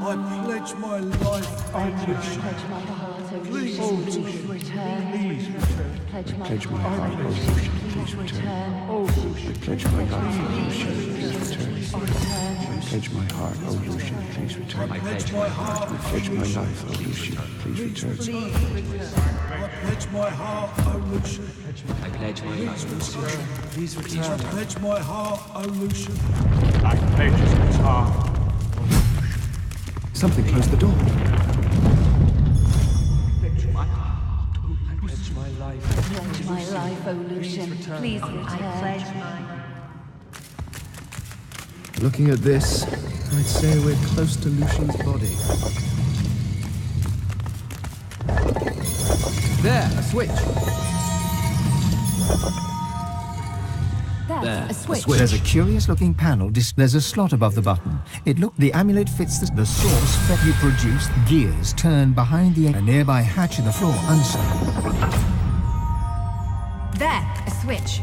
I pledge my life. I pledge my heart, O Lucian, please return. Please return. Pledge my heart, O Lucian, please return. I pledge my life, O Lucian, please return. Return. I pledge my heart, O Lucian, please return. I pledge my heart. I pledge my life, O Lucian, please return. I pledge my heart, O Lucian. I pledge my life. Please I return. pledge my heart, O Lucian. I pledge his heart. Something closed the door. Pledge my heart. I pledge my life. Pledge my life, O Lucian, please return. Looking at this, I'd say we're close to Lucian's body. There, a switch. There, a switch. There's a curious-looking panel. There's a slot above the button. The amulet fits the source that you produce. Gears turn behind a nearby hatch in the floor. There, a switch.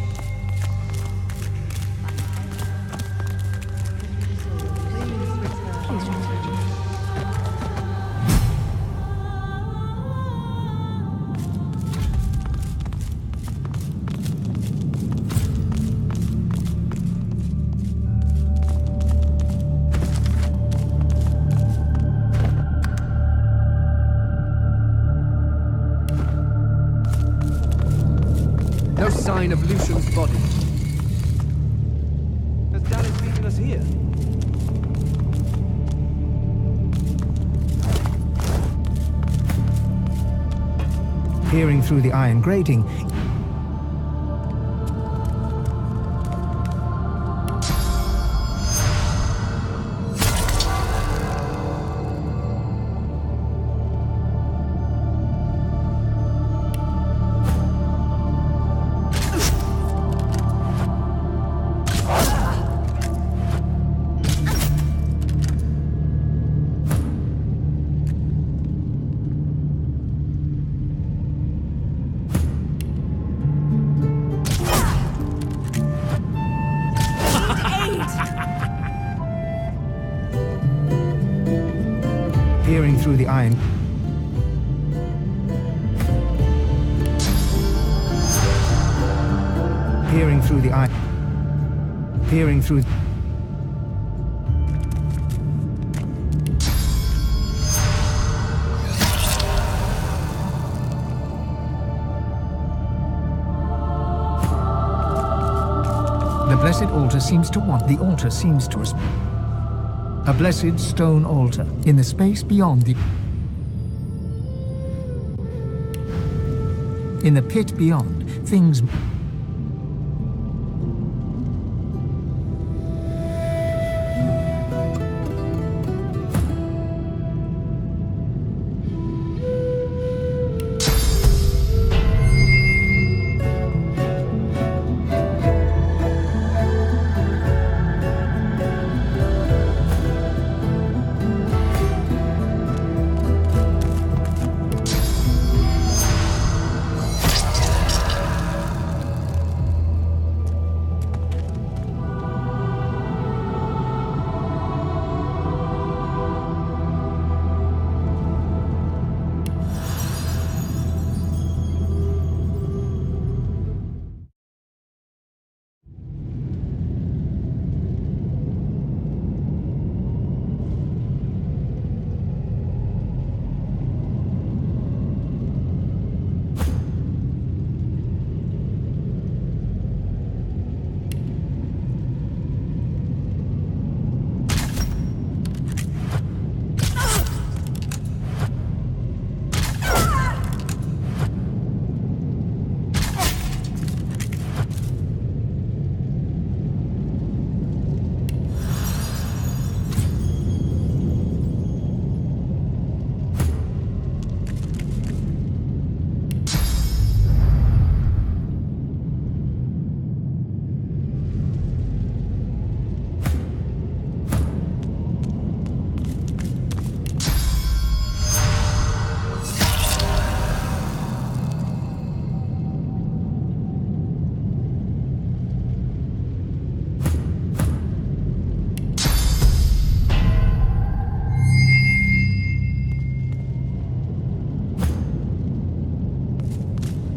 No sign of Lucian's body. Has Dallas leaving us here? Peering through the iron grating, peering through the iron. Peering through the iron. Peering through. The blessed altar seems to want. The altar seems to respond. A blessed stone altar in the space beyond the... In the pit beyond, things...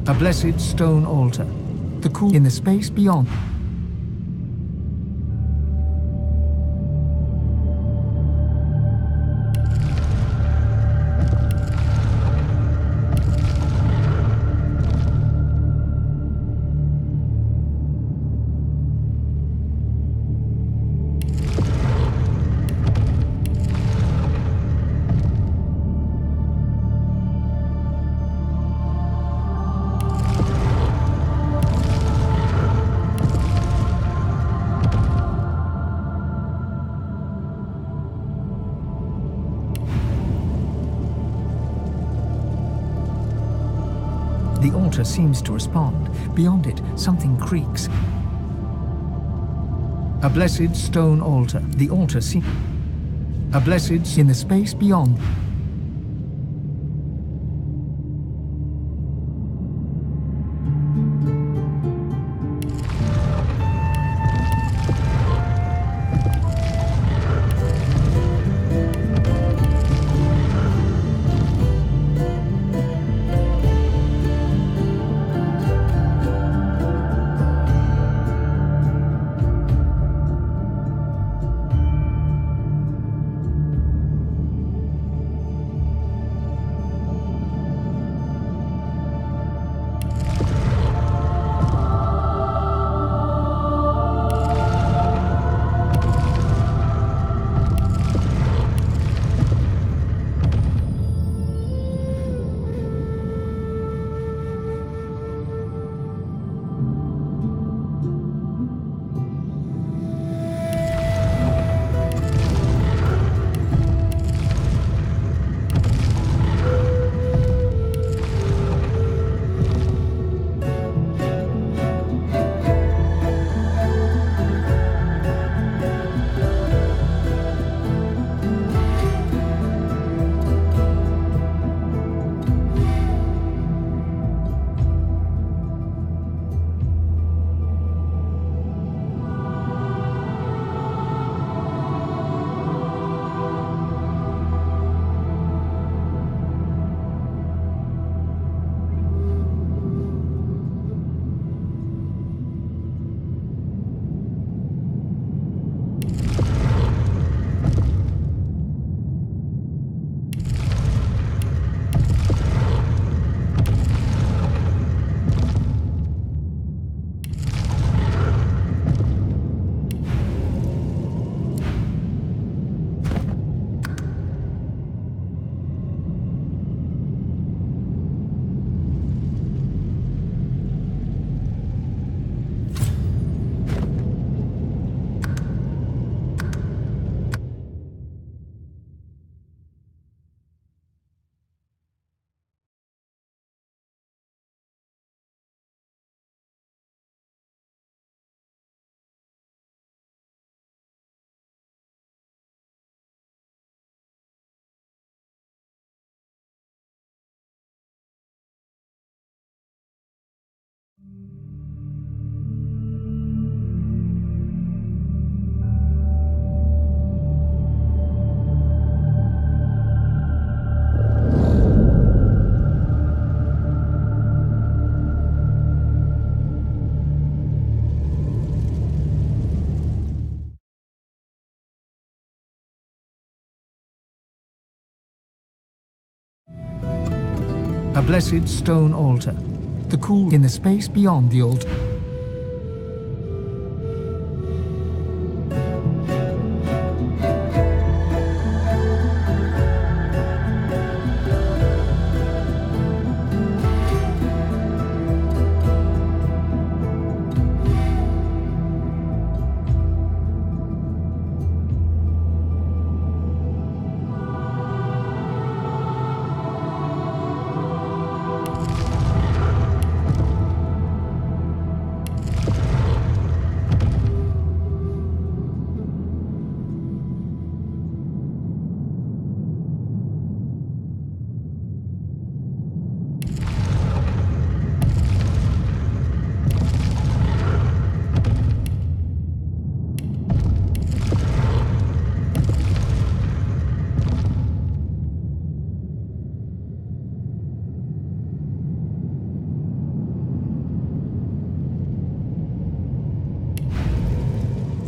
A blessed stone altar. The cool in the space beyond. The altar seems to respond. Beyond it, something creaks. A blessed stone altar. The altar seems... A blessed in the space beyond. A blessed stone altar. The cool in the space beyond the altar.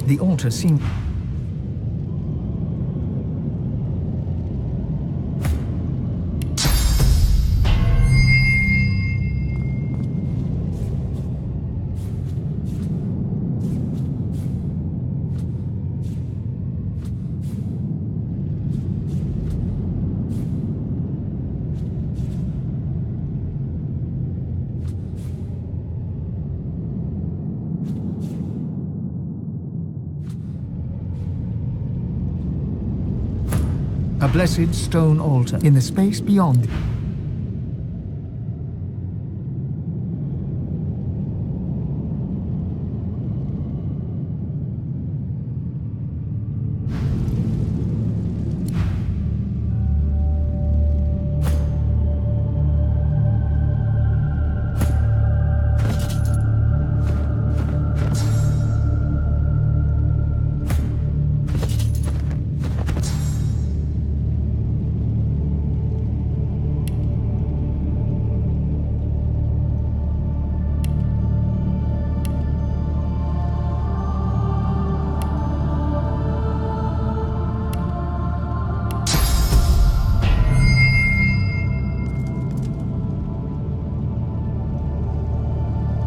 The altar seemed... A blessed stone altar in the space beyond.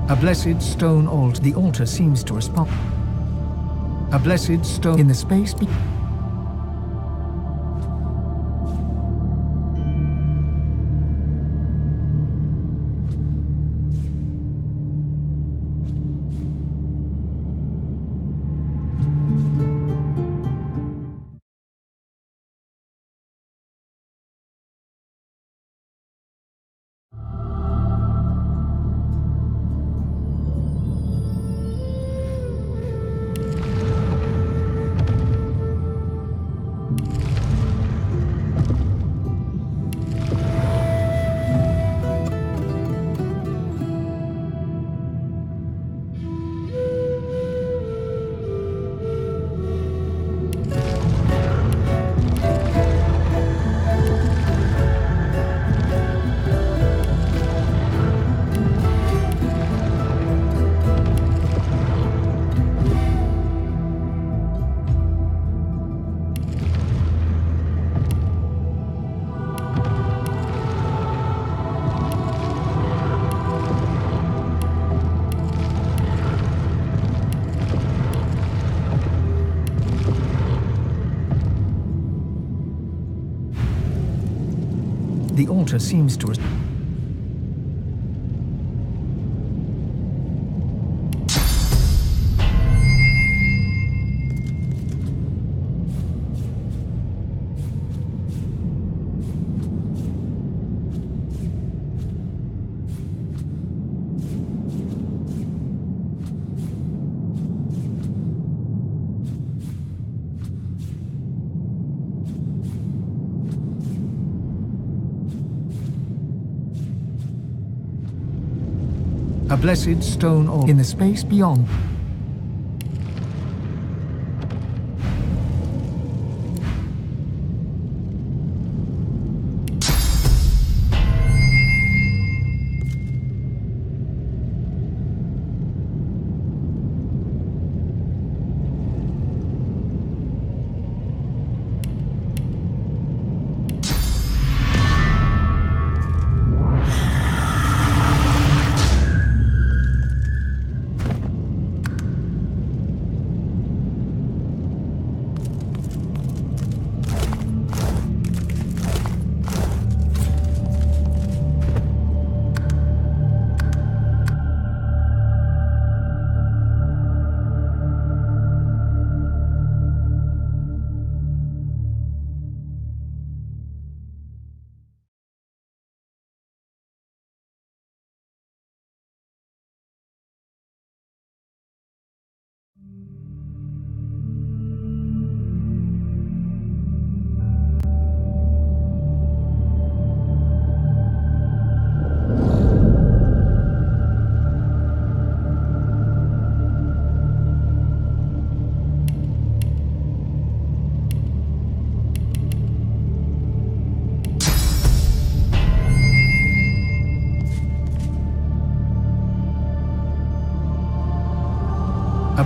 A blessed stone altar. The altar seems to respond. A blessed stone in the space be... The altar seems to... A blessed stone altar in the space beyond.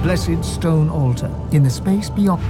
blessed stone altar in the space beyond.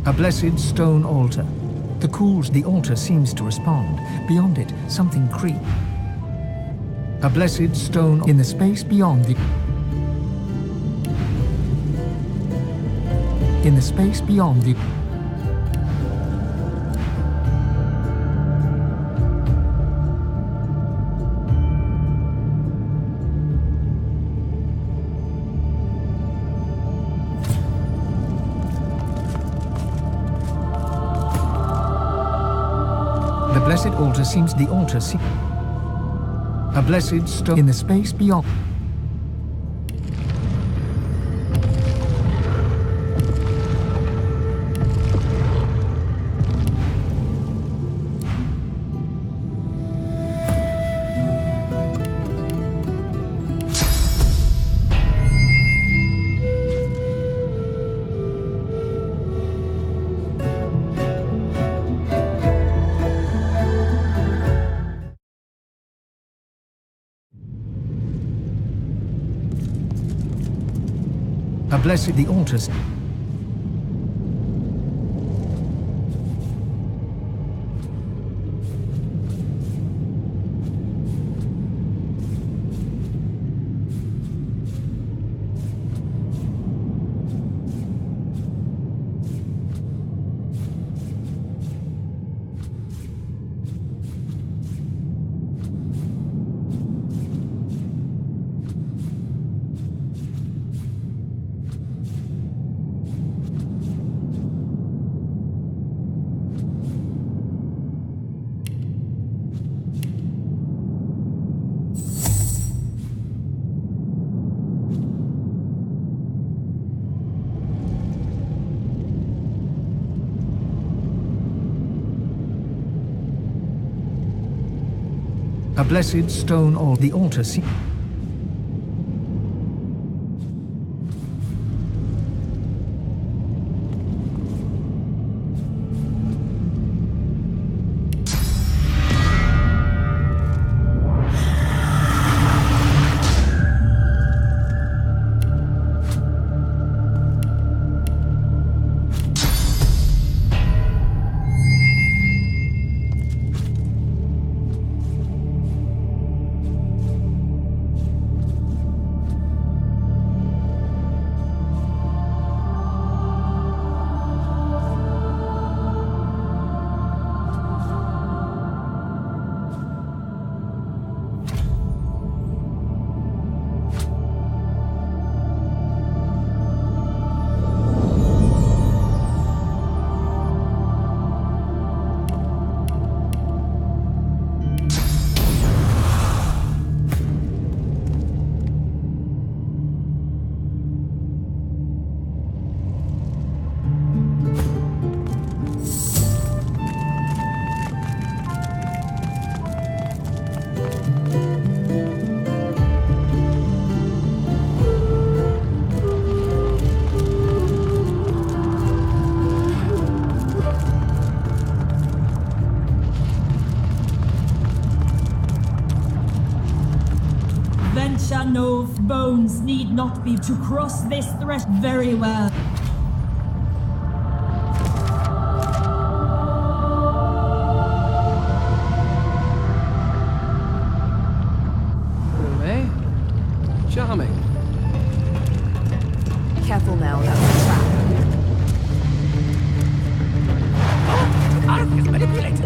A blessed stone altar. The altar seems to respond. Beyond it, something creeps. A blessed stone in the space beyond the... In the space beyond the... The blessed altar seems the altar a blessed stone in the space beyond. A blessed the altars. A blessed stone or the altar seems... Venture bones need not be to cross this threshold very well. Eh? Charming. Careful now, that's a trap. Arc is manipulated.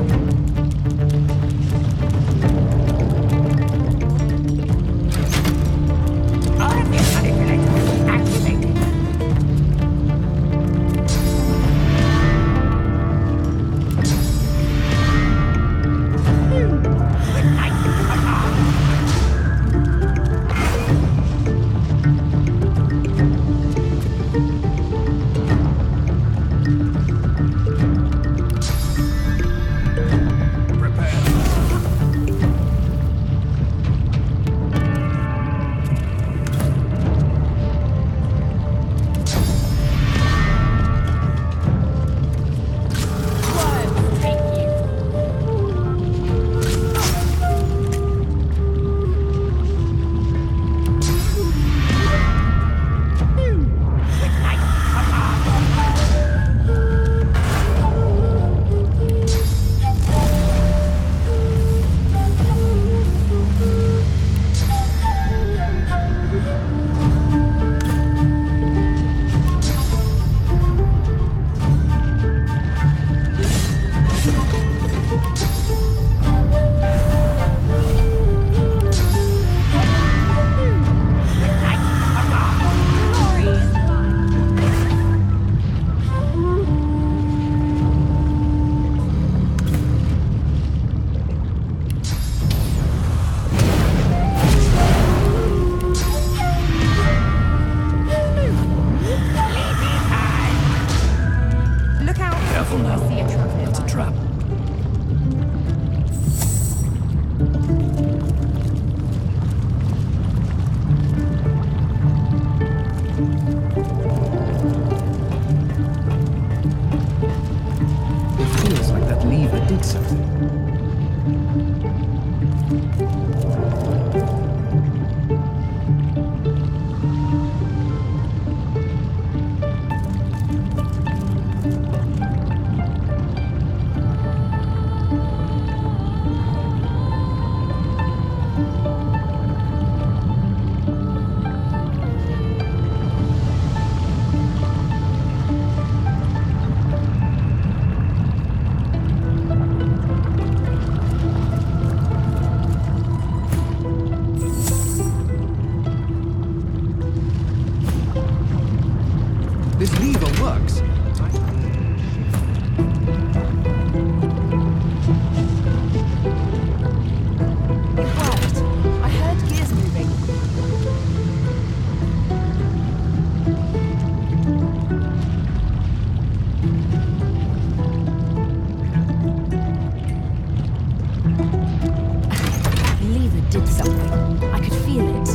felt something. I could feel it.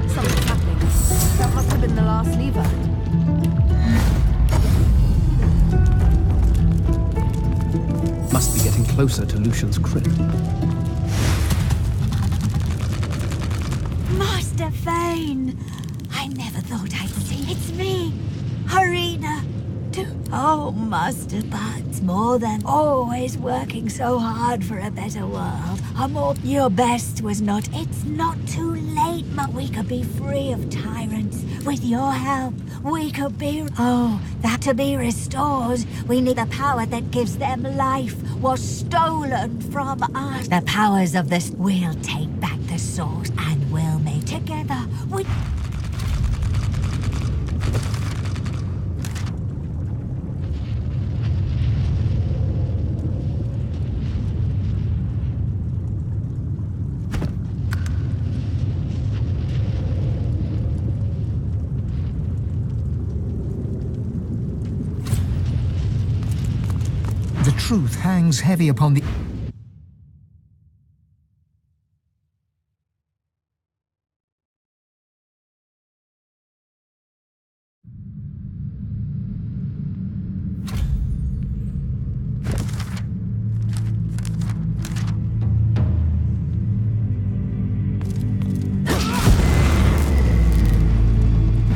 Something's happening. That must have been the last lever. Must be getting closer to Lucian's crypt. Master Vane! I never thought I'd see. It's me, Harina. Oh, Master, but more than always working so hard for a better world. Your best was not. It's not too late, but we could be free of tyrants. With your help, we could be. Oh, that to be restored, we need the power that gives them life. Was stolen from us. The powers of this. We'll take back the source and we'll make together. The truth hangs heavy upon the...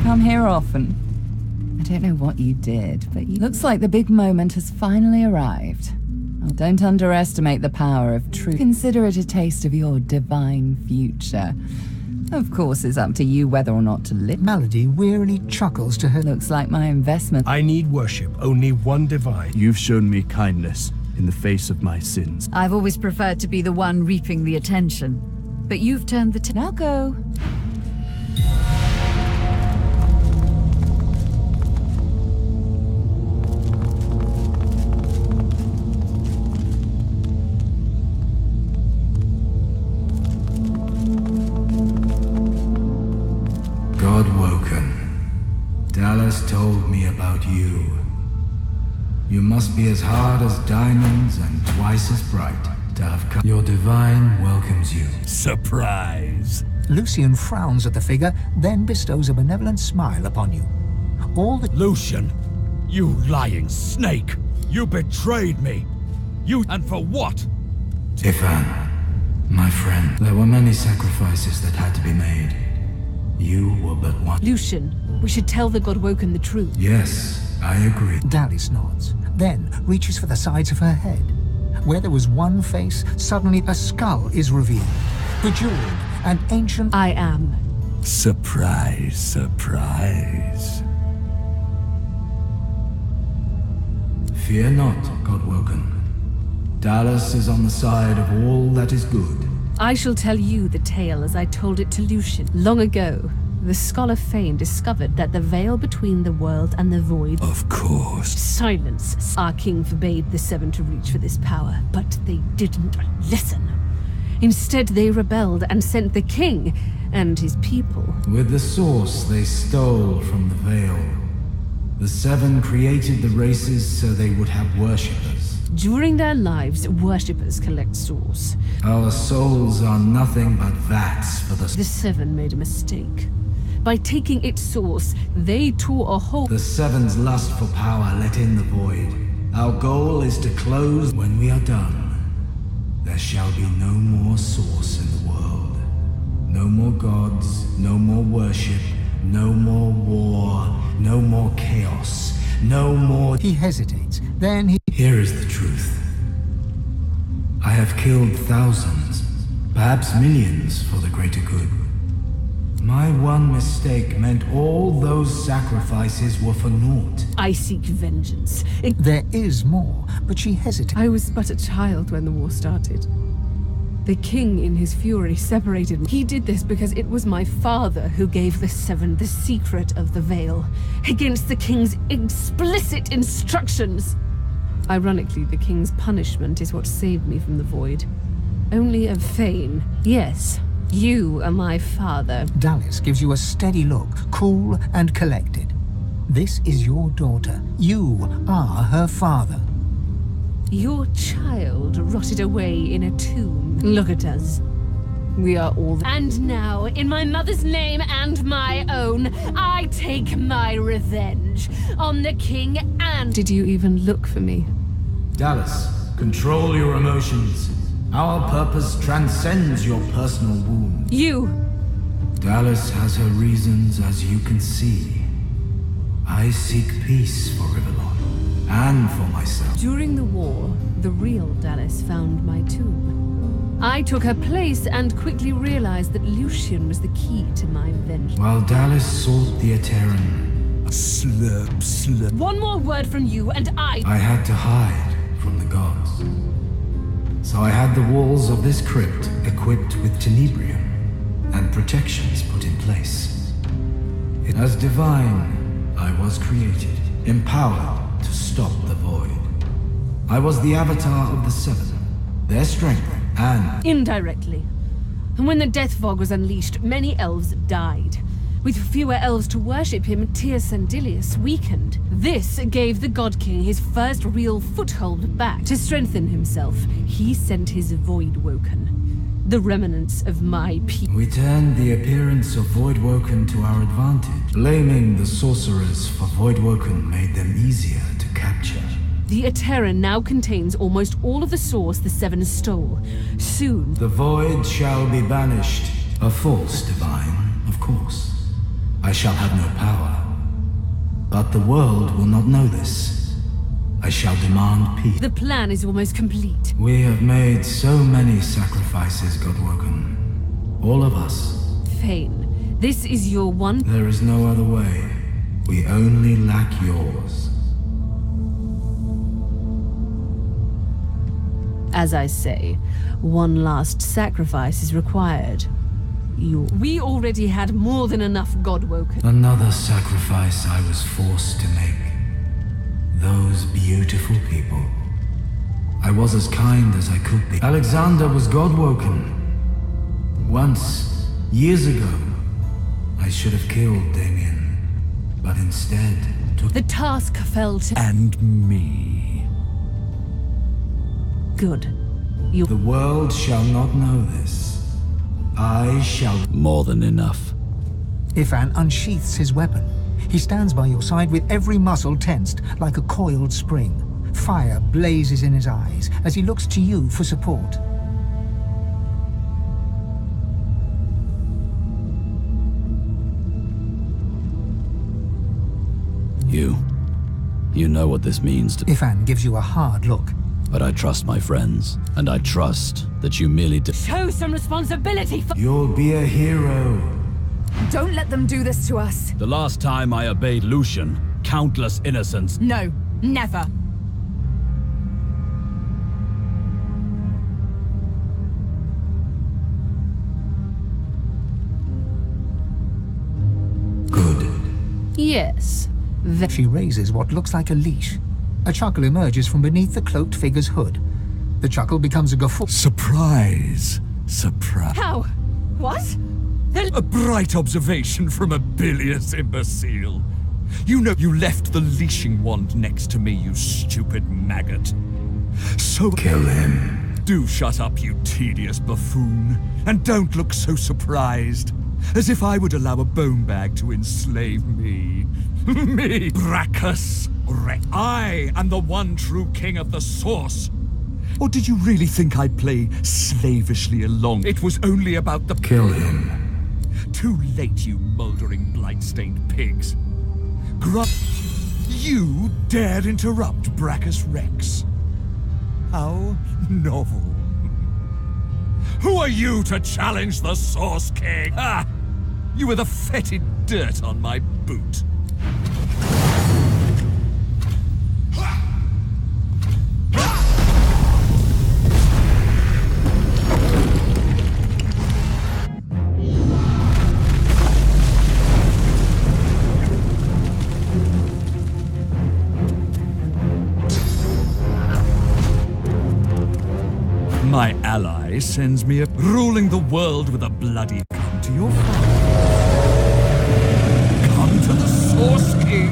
Come here often. I don't know what you did, but looks like the big moment has finally arrived. Oh, don't underestimate the power of truth. Consider it a taste of your divine future. Of course, it's up to you whether or not to live. Melody wearily chuckles to her. Looks like my investment. I need worship, only one divine. You've shown me kindness in the face of my sins. I've always preferred to be the one reaping the attention. But you've turned the Now go. God woken. Dallas told me about you. You must be as hard as diamonds and twice as bright to have come. Your divine welcomes you. Surprise. Lucian frowns at the figure, then bestows a benevolent smile upon you. All the... Lucian, you lying snake. You betrayed me. And for what? Tifan, my friend, there were many sacrifices that had to be made. You were but one. Lucian, we should tell the Godwoken the truth. Yes, I agree. Dallas nods, then reaches for the sides of her head. Where there was one face, suddenly a skull is revealed. Bejeweled and ancient... I am. Surprise, surprise. Fear not, Godwoken. Dallas is on the side of all that is good. I shall tell you the tale as I told it to Lucian. Long ago, the Scholar Fane discovered that the veil between the world and the void... Of course. Silence. Our king forbade the Seven to reach for this power, but they didn't listen. Instead, they rebelled and sent the king and his people. With the source they stole from the veil. The Seven created the races so they would have worshippers. During their lives, worshippers collect souls. Our souls are nothing but vats for the... The Seven made a mistake. By taking its source, they tore a hole... The Seven's lust for power let in the void. Our goal is to close when we are done. There shall be no more source in the world. No more gods, no more worship, no more war, no more chaos, no more... He hesitates, then he... Here is the truth. I have killed thousands, perhaps millions for the greater good. My one mistake meant all those sacrifices were for naught. I seek vengeance. There is more, but she hesitates. I was but a child when the war started. The king, in his fury, separated me. He did this because it was my father who gave the Seven the secret of the veil, against the king's explicit instructions. Ironically, the king's punishment is what saved me from the void. Only a Fane. Yes, you are my father. Dallas gives you a steady look, cool and collected. This is your daughter. You are her father. Your child rotted away in a tomb. Look at us. We are all... And now, in my mother's name and my own, I take my revenge on the king and... Did you even look for me? Dallas, control your emotions. Our purpose transcends your personal wound. You! Dallas has her reasons, as you can see. I seek peace for Rivellon, and for myself. During the war, the real Dallas found my tomb. I took her place and quickly realized that Lucian was the key to my vengeance. While Dallas sought the Eterran... Slurp, slurp. One more word from you and I had to hide from the gods. So I had the walls of this crypt equipped with tenebrium, and protections put in place. As divine, I was created, empowered to stop the void. I was the avatar of the Seven, their strength and... Indirectly. And when the Death Fog was unleashed, many elves died. With fewer elves to worship him, Tyr Sandilius weakened. This gave the God King his first real foothold back. To strengthen himself, he sent his Voidwoken, the remnants of my people. We turned the appearance of Voidwoken to our advantage. Blaming the sorcerers for Voidwoken made them easier to capture. The Eterran now contains almost all of the source the Seven stole. Soon... The void shall be banished. A false divine, of course. I shall have no power. But the world will not know this. I shall demand peace. The plan is almost complete. We have made so many sacrifices, Godwoken. All of us. Fane, this is your one... There is no other way. We only lack yours. As I say, one last sacrifice is required. We already had more than enough Godwoken. Another sacrifice I was forced to make. Those beautiful people. I was as kind as I could be. Alexander was Godwoken. Once, years ago, I should have killed Damien, but instead took... The task fell to... And me. Good. The world shall not know this. I shall... More than enough. Ifan unsheaths his weapon. He stands by your side with every muscle tensed, like a coiled spring. Fire blazes in his eyes as he looks to you for support. You know what this means to... Ifan gives you a hard look. But I trust my friends, and I trust that you merely Show some responsibility for... You'll be a hero. Don't let them do this to us. The last time I obeyed Lucian, countless innocents... No, never. Good. Yes. She raises what looks like a leash. A chuckle emerges from beneath the cloaked figure's hood. The chuckle becomes a guffaw. Surprise. Surprise. How? What? A bright observation from a bilious imbecile. You know you left the leashing wand next to me, you stupid maggot. So... Kill him. Do shut up, you tedious buffoon. And don't look so surprised. As if I would allow a bone bag to enslave me. Me, Brachus. I am the one true king of the Source. Or did you really think I'd play slavishly along? It was only about the... Kill him. Too late, you mouldering, blight-stained pigs. You dared interrupt Brachus Rex. How novel. Who are you to challenge the Source King? Ah! You were the fetid dirt on my boot. My ally sends me ruling the world with a bloody... Come to your father. Come to the Source King.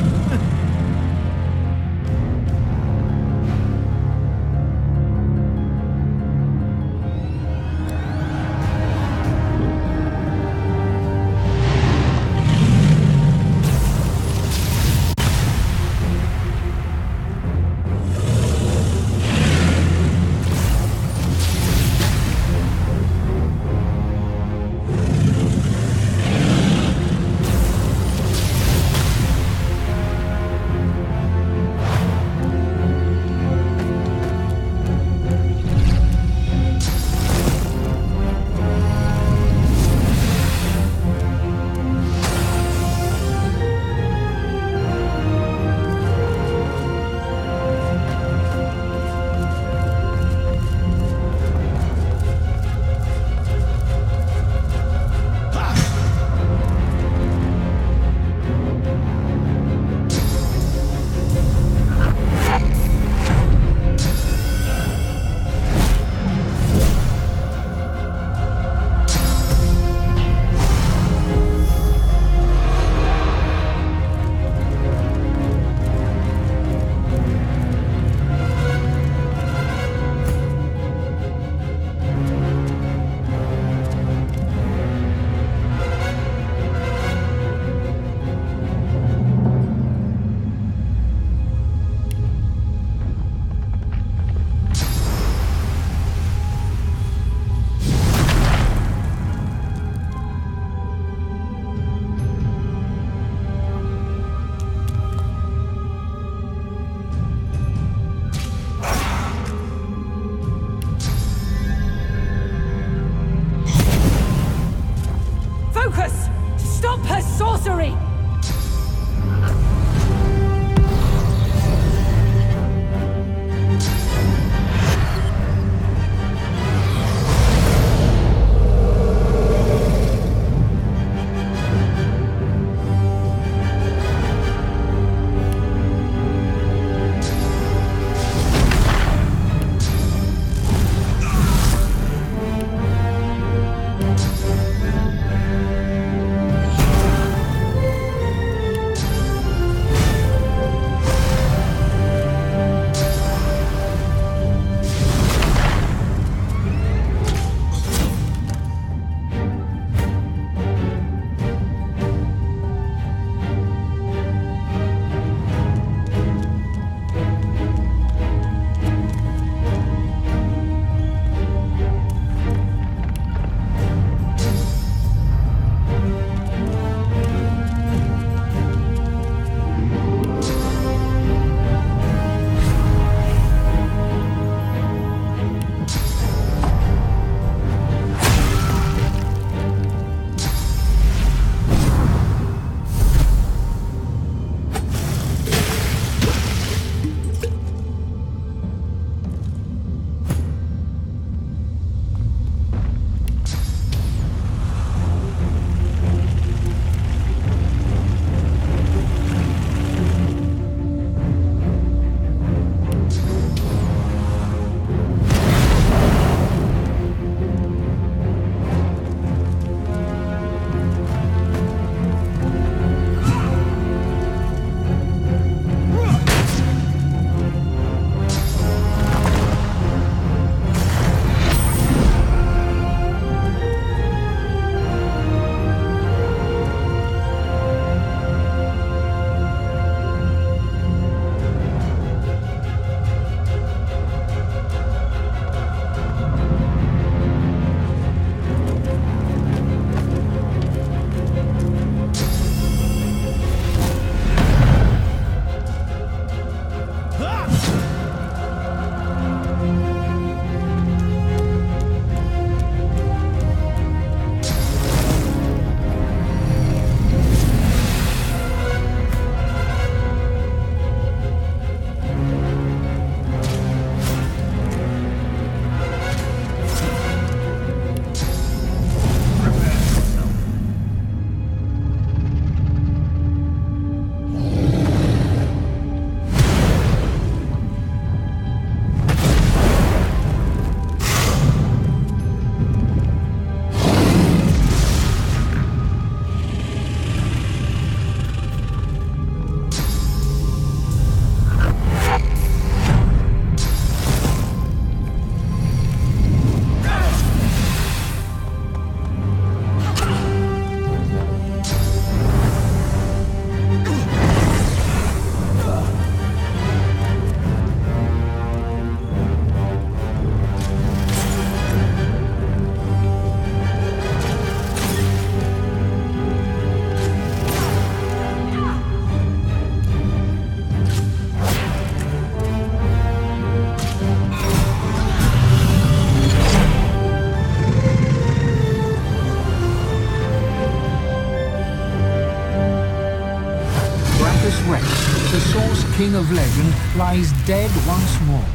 of legend lies dead once more.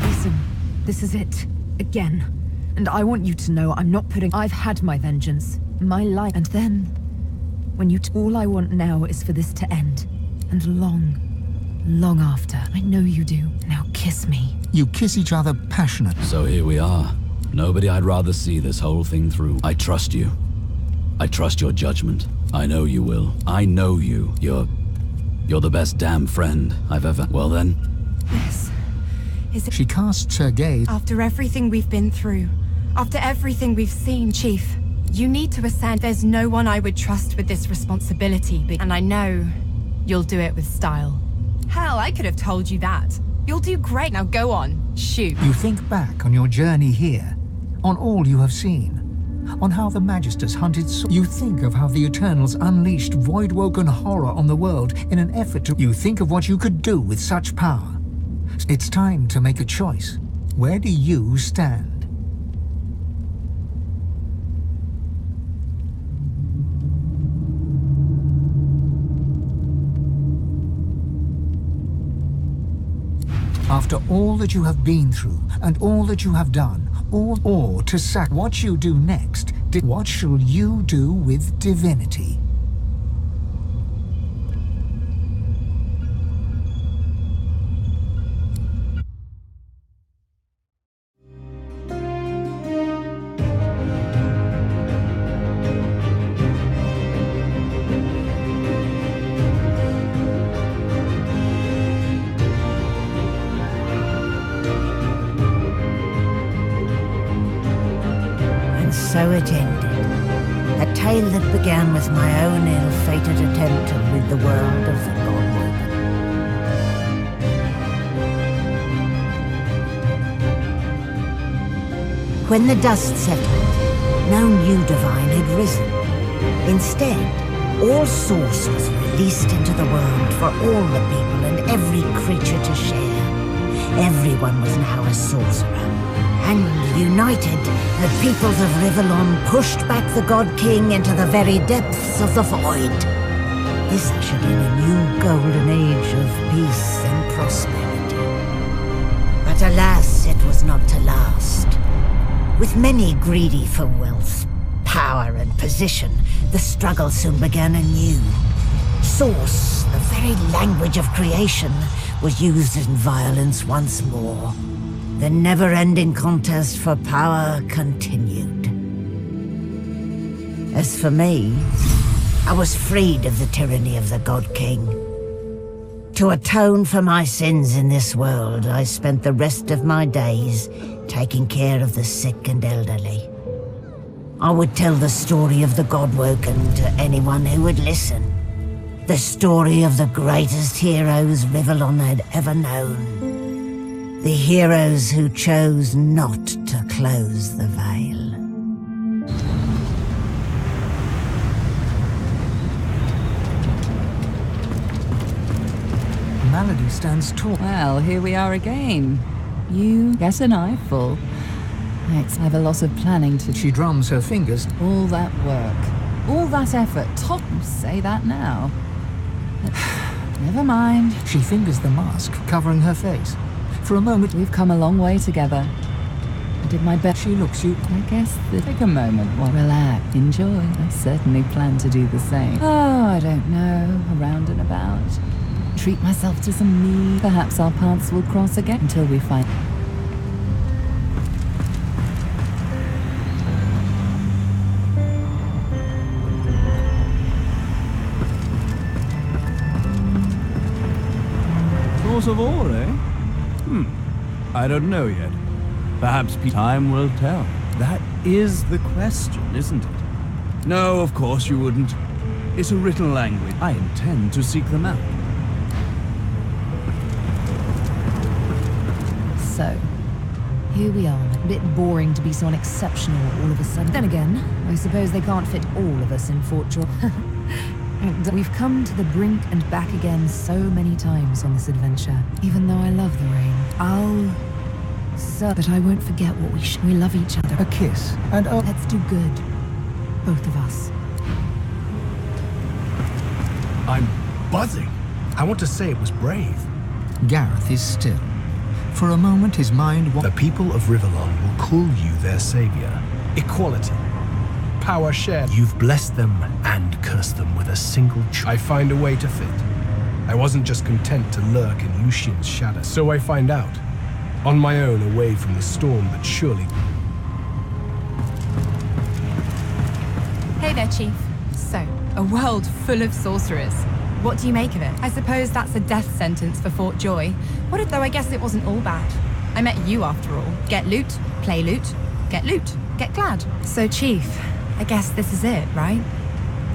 Listen, this is it. Again. And I want you to know I'm not putting... I've had my vengeance. My life. And then... when you... all I want now is for this to end. And long after. I know you do. Now kiss me. You kiss each other passionately. So here we are. Nobody I'd rather see this whole thing through. I trust you. I trust your judgment. I know you will. I know you. You're the best damn friend I've ever... Well then. This is... She casts her gaze. After everything we've been through, after everything we've seen, Chief, you need to ascend. There's no one I would trust with this responsibility, and I know you'll do it with style. Hell, I could have told you that. You'll do great. Now go on, shoot. You think back on your journey here, on all you have seen, on how the Magisters hunted. You think of how the Eternals unleashed void-woken horror on the world in an effort to... You think of what you could do with such power. It's time to make a choice. Where do you stand? After all that you have been through, and all that you have done, or to sack what you do next, what shall you do with divinity? So it ended. A tale that began with my own ill-fated attempt to rid the world of the Godwoken. When the dust settled, no new divine had risen. Instead, all Source was released into the world for all the people and every creature to share. Everyone was now a sorcerer. And united, the peoples of Rivellon pushed back the God King into the very depths of the void. This ushered in a new golden age of peace and prosperity. But alas, it was not to last. With many greedy for wealth, power and position, the struggle soon began anew. Source, the very language of creation, was used in violence once more. The never-ending contest for power continued. As for me, I was freed of the tyranny of the God King. To atone for my sins in this world, I spent the rest of my days taking care of the sick and elderly. I would tell the story of the Godwoken to anyone who would listen. The story of the greatest heroes Rivellon had ever known. The heroes who chose not to close the veil. Malady stands tall. Well, here we are again. You get an eyeful. I have a lot of planning to... She drums her fingers. All that work. All that effort. Top, say that now. Never mind. She fingers the mask, covering her face. For a moment... We've come a long way together. I did my best. She looks you... I guess take a moment. Well, relax. Enjoy. I certainly plan to do the same. Oh, I don't know. Around and about. Treat myself to some mead. Perhaps our paths will cross again until we find... Source of ore, eh? I don't know yet. Perhaps time will tell. That is the question, isn't it? No, of course you wouldn't. It's a written language. I intend to seek them out. So, here we are. A bit boring to be so unexceptional all of a sudden. Then again, I suppose they can't fit all of us in Fort George. We've come to the brink and back again so many times on this adventure. Even though I love the rain, but I won't forget what we love each other. A kiss, and let's do good. Both of us. I'm buzzing. I want to say it was brave. Gareth is still. For a moment, his mind... The people of Rivellon will call you their savior. Equality. Power shared. You've blessed them and cursed them with a single choice. I find a way to fit. I wasn't just content to lurk in Lucien's shadow. So I find out. On my own, away from the storm, but surely... Hey there, Chief. So, a world full of sorcerers. What do you make of it? I suppose that's a death sentence for Fort Joy. What if, though I guess it wasn't all bad. I met you after all. Get loot, play loot, get loot, get glad. So, Chief, I guess this is it, right?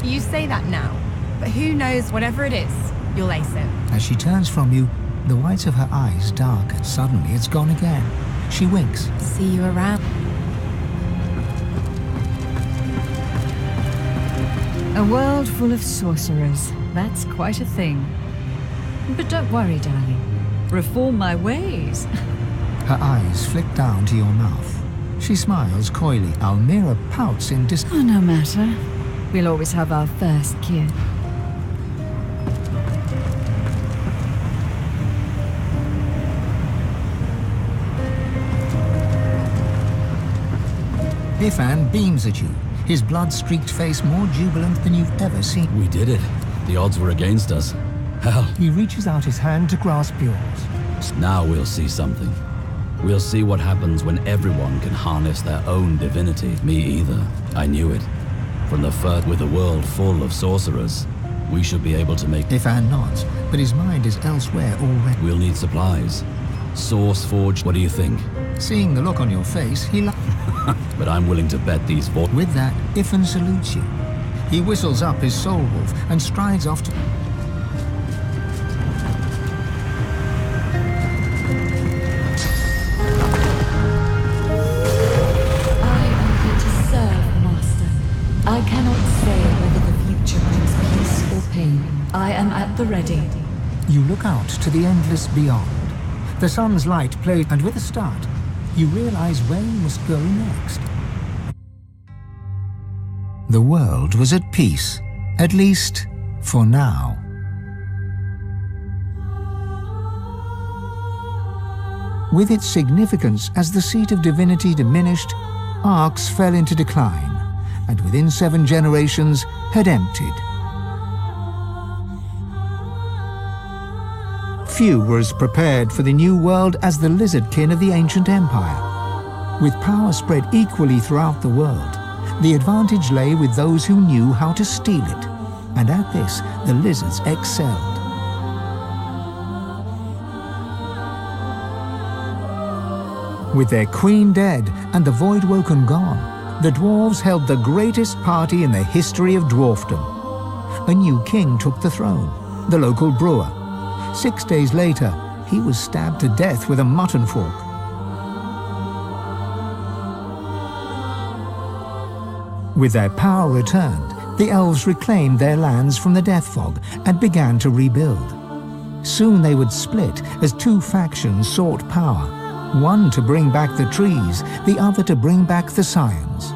You say that now, but who knows, whatever it is, you'll ace it. As she turns from you, the whites of her eyes darken. Suddenly, it's gone again. She winks. See you around. A world full of sorcerers. That's quite a thing. But don't worry, darling. Reform my ways. Her eyes flick down to your mouth. She smiles coyly. Almira pouts in Oh, no matter. We'll always have our first kid. Ifan beams at you, his blood-streaked face more jubilant than you've ever seen. We did it. The odds were against us. Hell. He reaches out his hand to grasp yours. Now we'll see something. We'll see what happens when everyone can harness their own divinity. Me either. I knew it. From the first, with a world full of sorcerers, we should be able to make... Ifan nods, but his mind is elsewhere already. We'll need supplies. Source forge. What do you think? Seeing the look on your face, he But I'm willing to bet these... With that, Ifan salutes you. He whistles up his soul wolf and strides off to... I am here to serve, Master. I cannot say whether the future brings peace or pain. I am at the ready. You look out to the endless beyond. The sun's light plays, and with a start, you realize where you must go next. The world was at peace, at least for now. With its significance as the seat of divinity diminished, Arx fell into decline, and within 7 generations had emptied. Few were as prepared for the new world as the lizardkin of the ancient empire. With power spread equally throughout the world, the advantage lay with those who knew how to steal it, and at this the lizards excelled. With their queen dead and the Voidwoken gone, the dwarves held the greatest party in the history of dwarfdom. A new king took the throne, the local brewer. 6 days later, he was stabbed to death with a mutton fork. With their power returned, the elves reclaimed their lands from the Death Fog and began to rebuild. Soon they would split as 2 factions sought power, one to bring back the trees, the other to bring back the scions.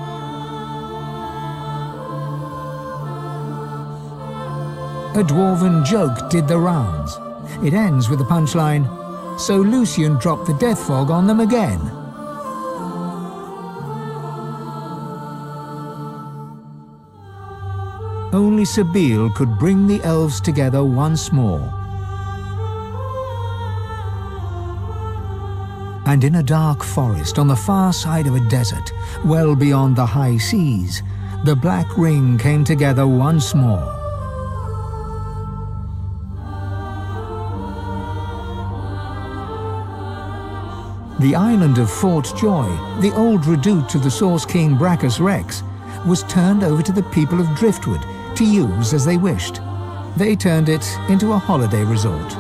A dwarven joke did the rounds. It ends with the punchline, "So Lucien dropped the Death Fog on them again." Only Sabine could bring the elves together once more. And in a dark forest on the far side of a desert, well beyond the high seas, the Black Ring came together once more. The island of Fort Joy, the old redoubt of the Source King Brachus Rex, was turned over to the people of Driftwood to use as they wished. They turned it into a holiday resort.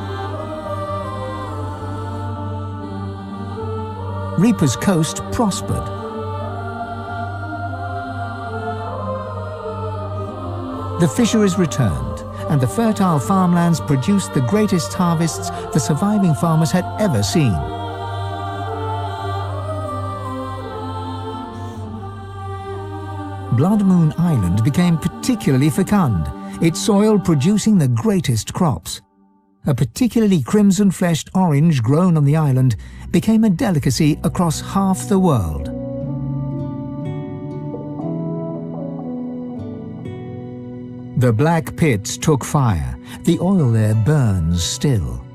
Reaper's Coast prospered. The fisheries returned, and the fertile farmlands produced the greatest harvests the surviving farmers had ever seen. Blood Moon Island became particularly fecund, its soil producing the greatest crops. A particularly crimson-fleshed orange grown on the island became a delicacy across half the world. The black pits took fire. The oil there burns still.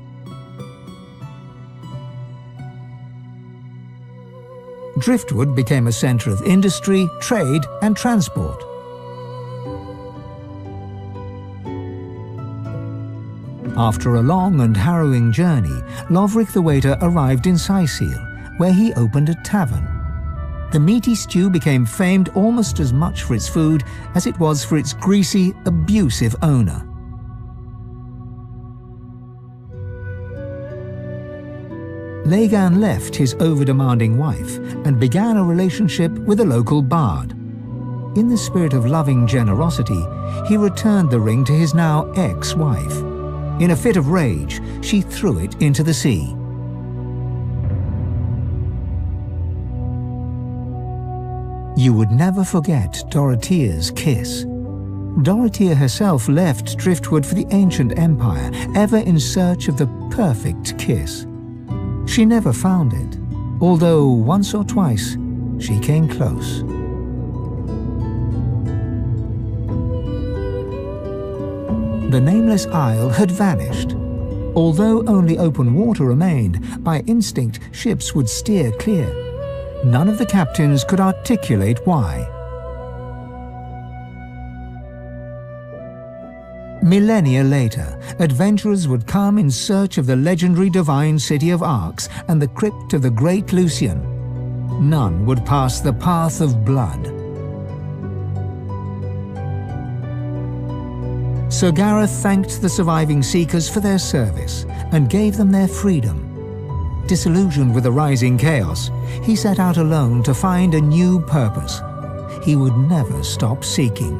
Driftwood became a centre of industry, trade and transport. After a long and harrowing journey, Lovric the waiter arrived in Sicile, where he opened a tavern. The meaty stew became famed almost as much for its food as it was for its greasy, abusive owner. Lagan left his over-demanding wife and began a relationship with a local bard. In the spirit of loving generosity, he returned the ring to his now ex-wife. In a fit of rage, she threw it into the sea. You would never forget Dorothea's kiss. Dorothea herself left Driftwood for the ancient empire, ever in search of the perfect kiss. She never found it, although once or twice she came close. The nameless isle had vanished. Although only open water remained, by instinct ships would steer clear. None of the captains could articulate why. Millennia later, adventurers would come in search of the legendary divine city of Arx and the crypt of the great Lucian. None would pass the path of blood. Sir Gareth thanked the surviving Seekers for their service and gave them their freedom. Disillusioned with the rising chaos, he set out alone to find a new purpose. He would never stop seeking.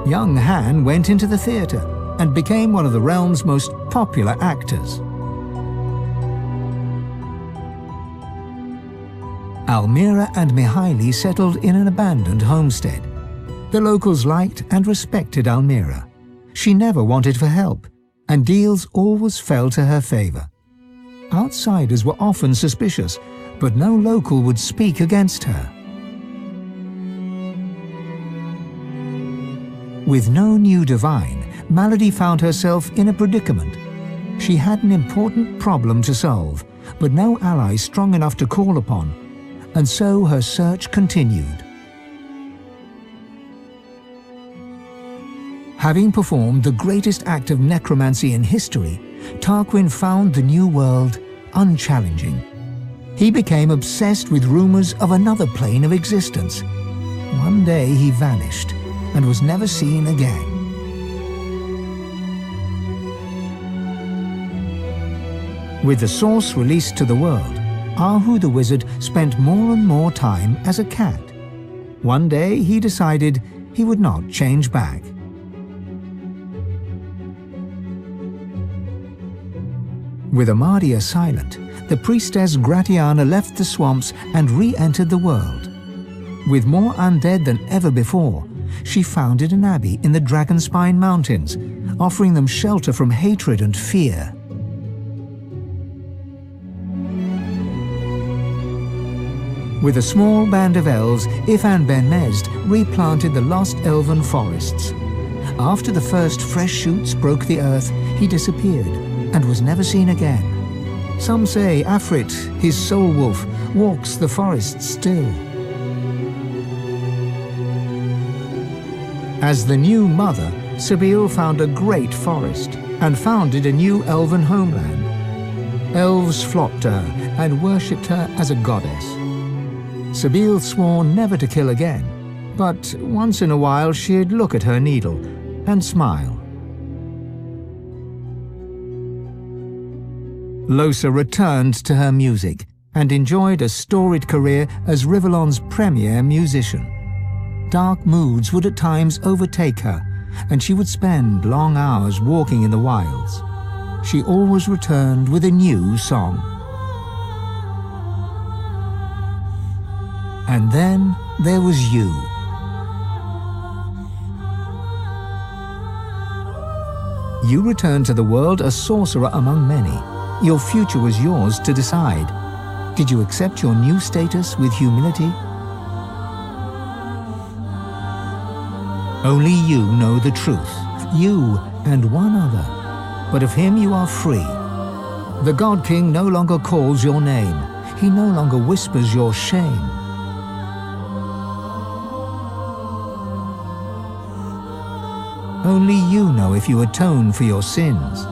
Young Han went into the theatre and became one of the realm's most popular actors. Almira and Mihaili settled in an abandoned homestead. The locals liked and respected Almira. She never wanted for help, and deals always fell to her favor. Outsiders were often suspicious, but no local would speak against her. With no new divine, Malady found herself in a predicament. She had an important problem to solve, but no ally strong enough to call upon, and so her search continued. Having performed the greatest act of necromancy in history, Tarquin found the new world unchallenging. He became obsessed with rumors of another plane of existence. One day he vanished and was never seen again. With the source released to the world, Ahu the wizard spent more and more time as a cat. One day he decided he would not change back. With Amadia silent, the priestess Gratiana left the swamps and re-entered the world. With more undead than ever before, she founded an abbey in the Dragonspine Mountains, offering them shelter from hatred and fear. With a small band of elves, Ifan Ben Mezd replanted the lost elven forests. After the first fresh shoots broke the earth, he disappeared and was never seen again. Some say Afrit, his soul wolf, walks the forest still. As the new mother, Sabine found a great forest and founded a new elven homeland. Elves flocked to her and worshipped her as a goddess. Sabine swore never to kill again, but once in a while she'd look at her needle and smile. Losa returned to her music and enjoyed a storied career as Rivellon's premier musician. Dark moods would at times overtake her, and she would spend long hours walking in the wilds. She always returned with a new song. And then there was you. You returned to the world a sorcerer among many. Your future was yours to decide. Did you accept your new status with humility? Only you know the truth, you and one other. But of him you are free. The God King no longer calls your name. He no longer whispers your shame. Only you know if you atone for your sins.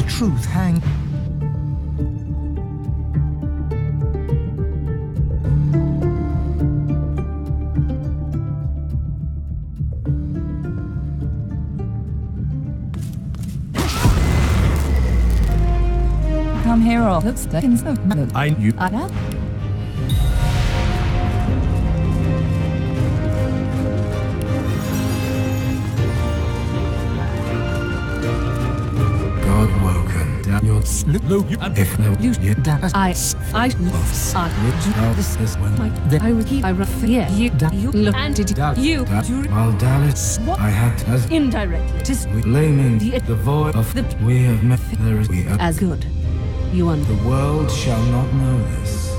Truth hang. Come here, all looks like I knew. If no you I would keep I fear you look and did you while Dallas I had as indirectly blaming the void of the we have met there is we are as good. You want the world shall not know this.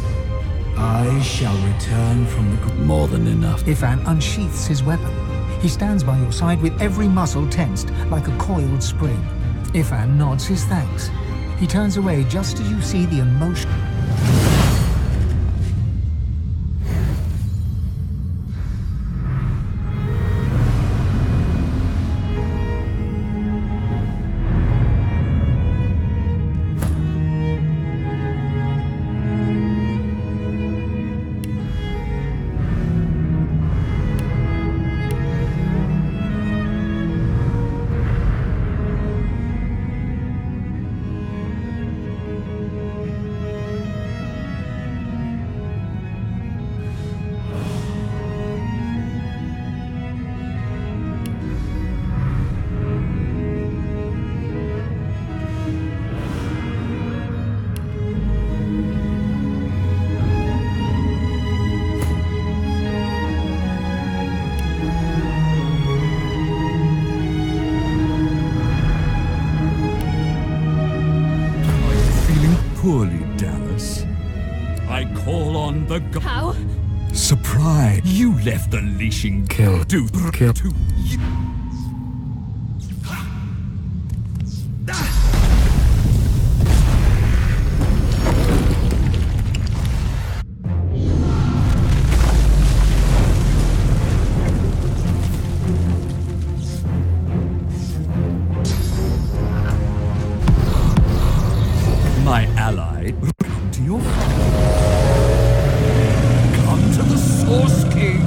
I shall return from the more than enough. Ifan unsheaths his weapon. He stands by your side with every muscle tensed like a coiled spring. Ifan nods his thanks. He turns away just as you see the emotion. Poorly, Dallas. I call on the god. How? Surprise! You left the leashing Kill. to Kill. to you. My ally, come to your come to the Source King.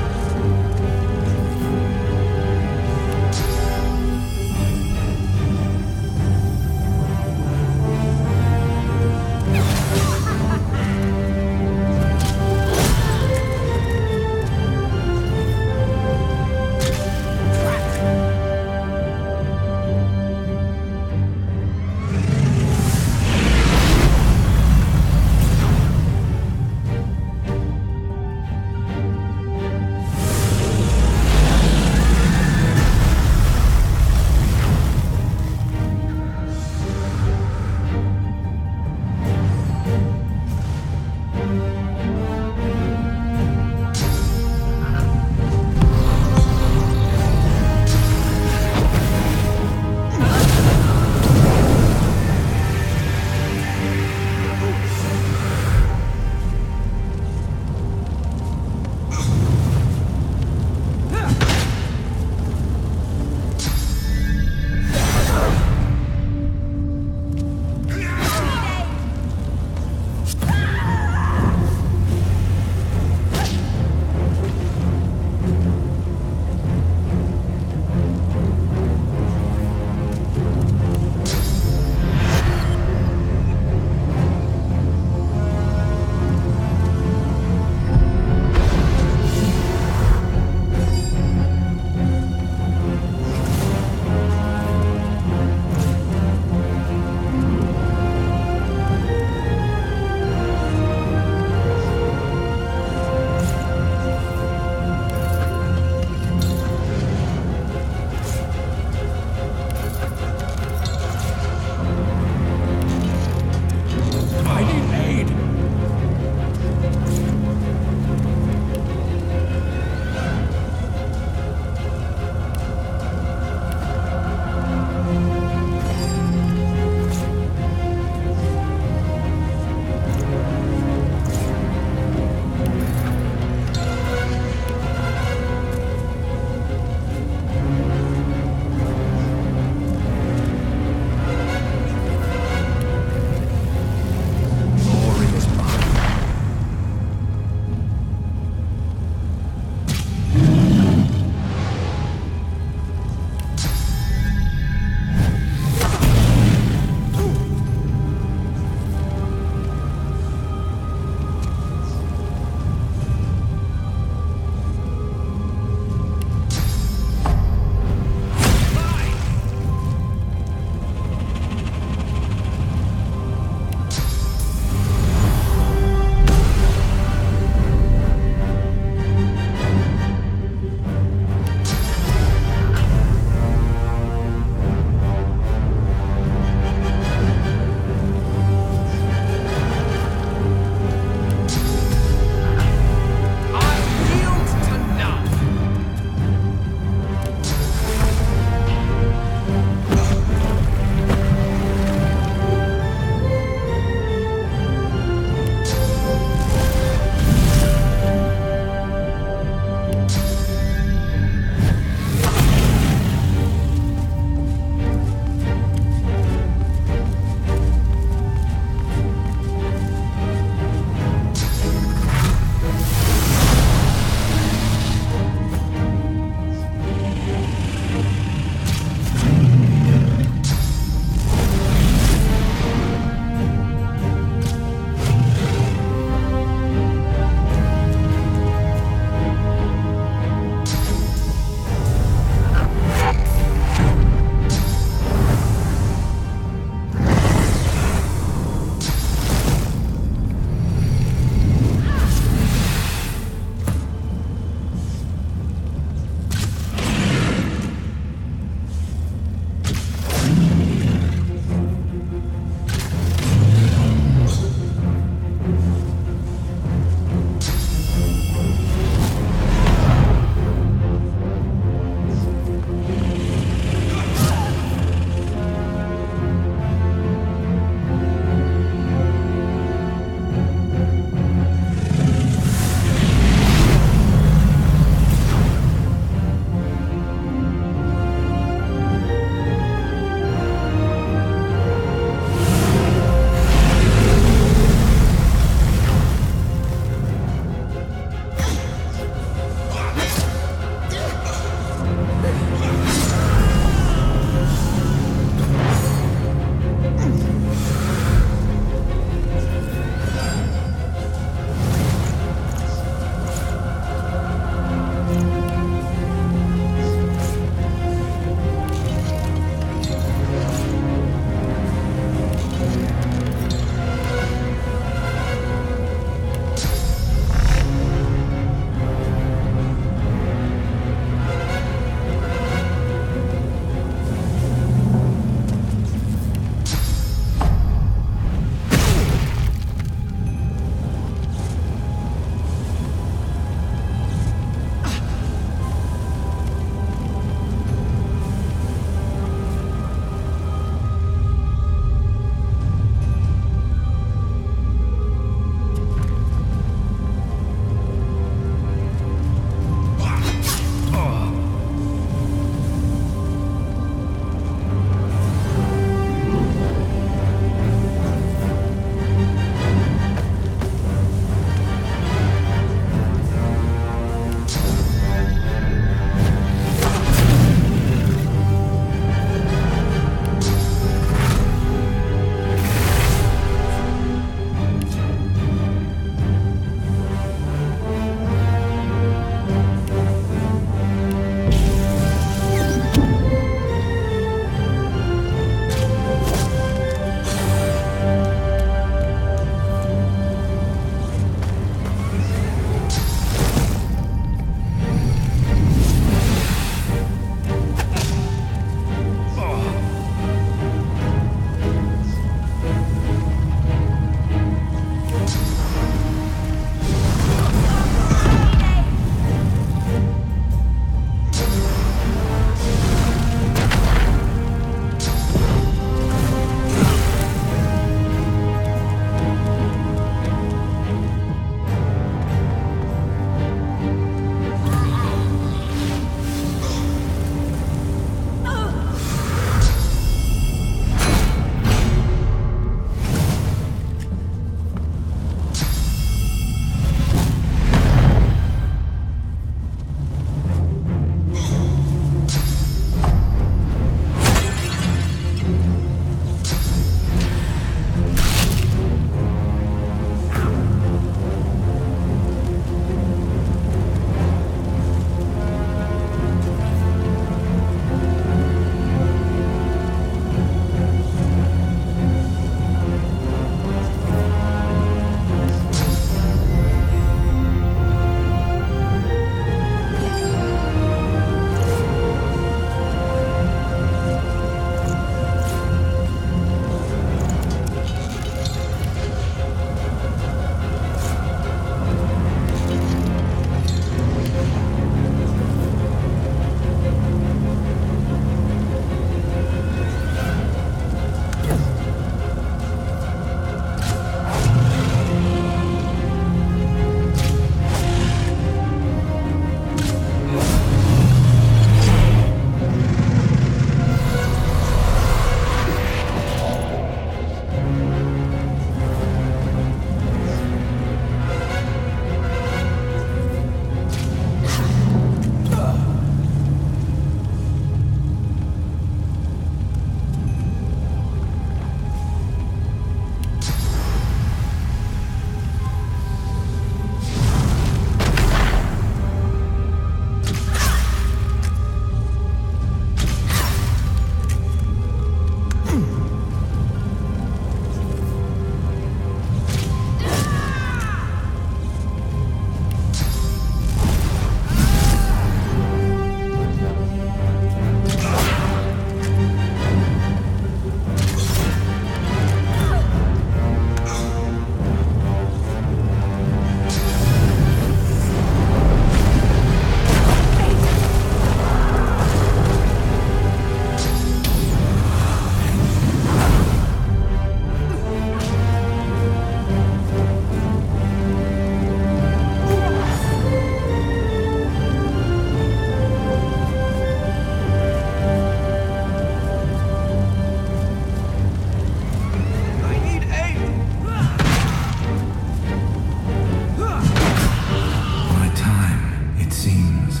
seems,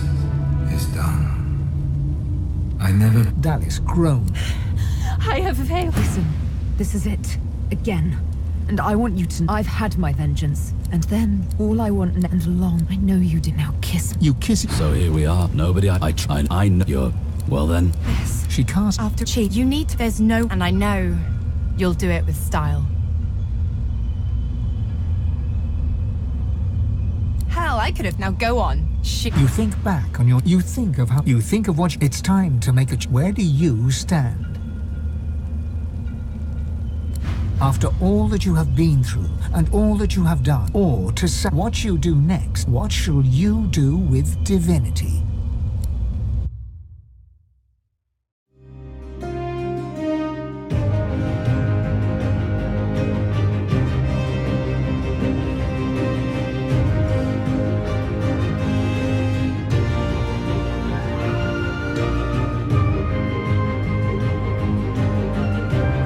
is done. I never... Dallas groaned. I have failed. Listen, this is it. Again. And I want you to... I've had my vengeance. And then, all I want and long, I know you did. Now kiss me. You kiss... So here we are. Nobody I know you're... Well then. Yes. She cast... After cheat, you need to... There's no... And I know you'll do it with style. Hell, I could have. Now go on. Shit. You think back on your... You think of how... You think of what... It's time to make a... Where do you stand? After all that you have been through, and all that you have done, or to say what you do next, what shall you do with divinity?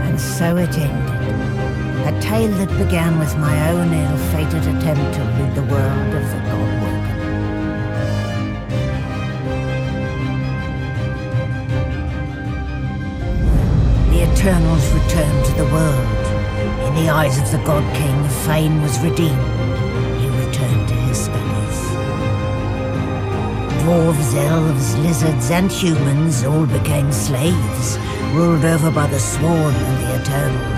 And so it ended. A tale that began with my own ill-fated attempt to rid the world of the God-woken. The Eternals returned to the world. In the eyes of the God King, Fane was redeemed. He returned to his studies. Dwarves, elves, lizards, and humans all became slaves, ruled over by the Sworn and the Eternals.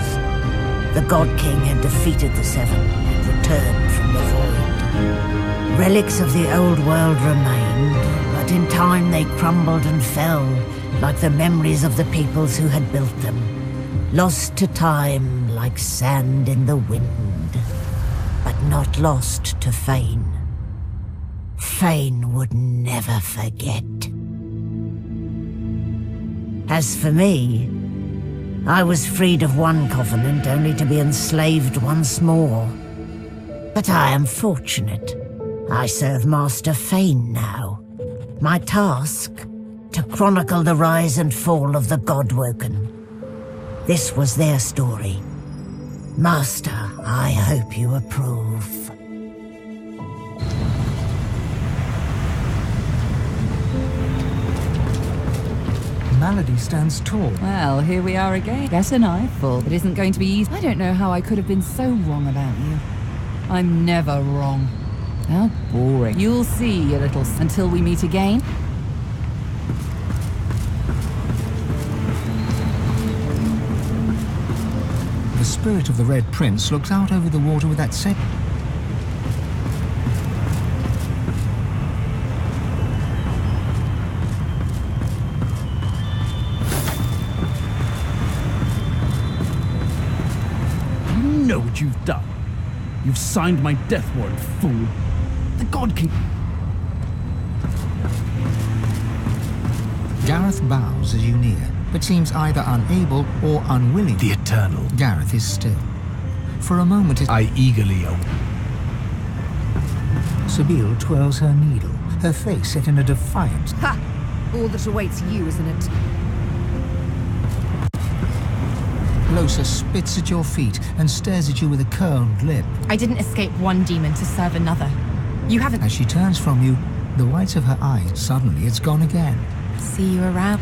The God King had defeated the Seven and returned from the void. Relics of the old world remained, but in time they crumbled and fell, like the memories of the peoples who had built them, lost to time like sand in the wind, but not lost to Fane. Fane would never forget. As for me, I was freed of one covenant, only to be enslaved once more. But I am fortunate. I serve Master Fane now. My task, to chronicle the rise and fall of the God-woken. This was their story. Master, I hope you approve. Malady stands tall. Well, here we are again. Get an eyeful. It isn't going to be easy. I don't know how I could have been so wrong about you. I'm never wrong. How boring. You'll see, you little... Until we meet again. The spirit of the Red Prince looks out over the water with that same... You know what you've done. You've signed my death warrant, fool. The God King... Gareth bows as you near, but seems either unable or unwilling. The Eternal. Gareth is still. For a moment I eagerly... Sabine twirls her needle, her face set in a defiance. Ha! All that awaits you, isn't it? Losa spits at your feet and stares at you with a curled lip. I didn't escape one demon to serve another. You haven't... As she turns from you, the whites of her eyes, suddenly it's gone again. See you around.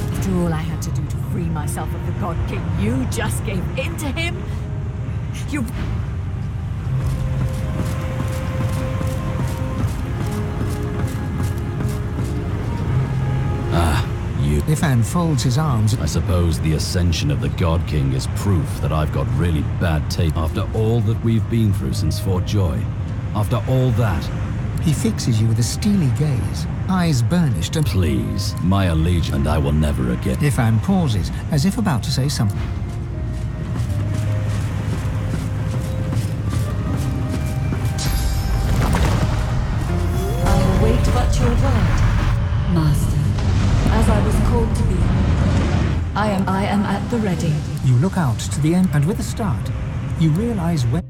After all I had to do to free myself of the God King, you just gave in to him? You... Ifan folds his arms. I suppose the ascension of the God King is proof that I've got really bad taste after all that we've been through since Fort Joy. After all that. He fixes you with a steely gaze, eyes burnished and... Please, my allegiance, and I will never again... Ifan pauses, as if about to say something. I await but your word, Master. As I was called to be. I am at the ready. You look out to the end, and with a start, you realize where...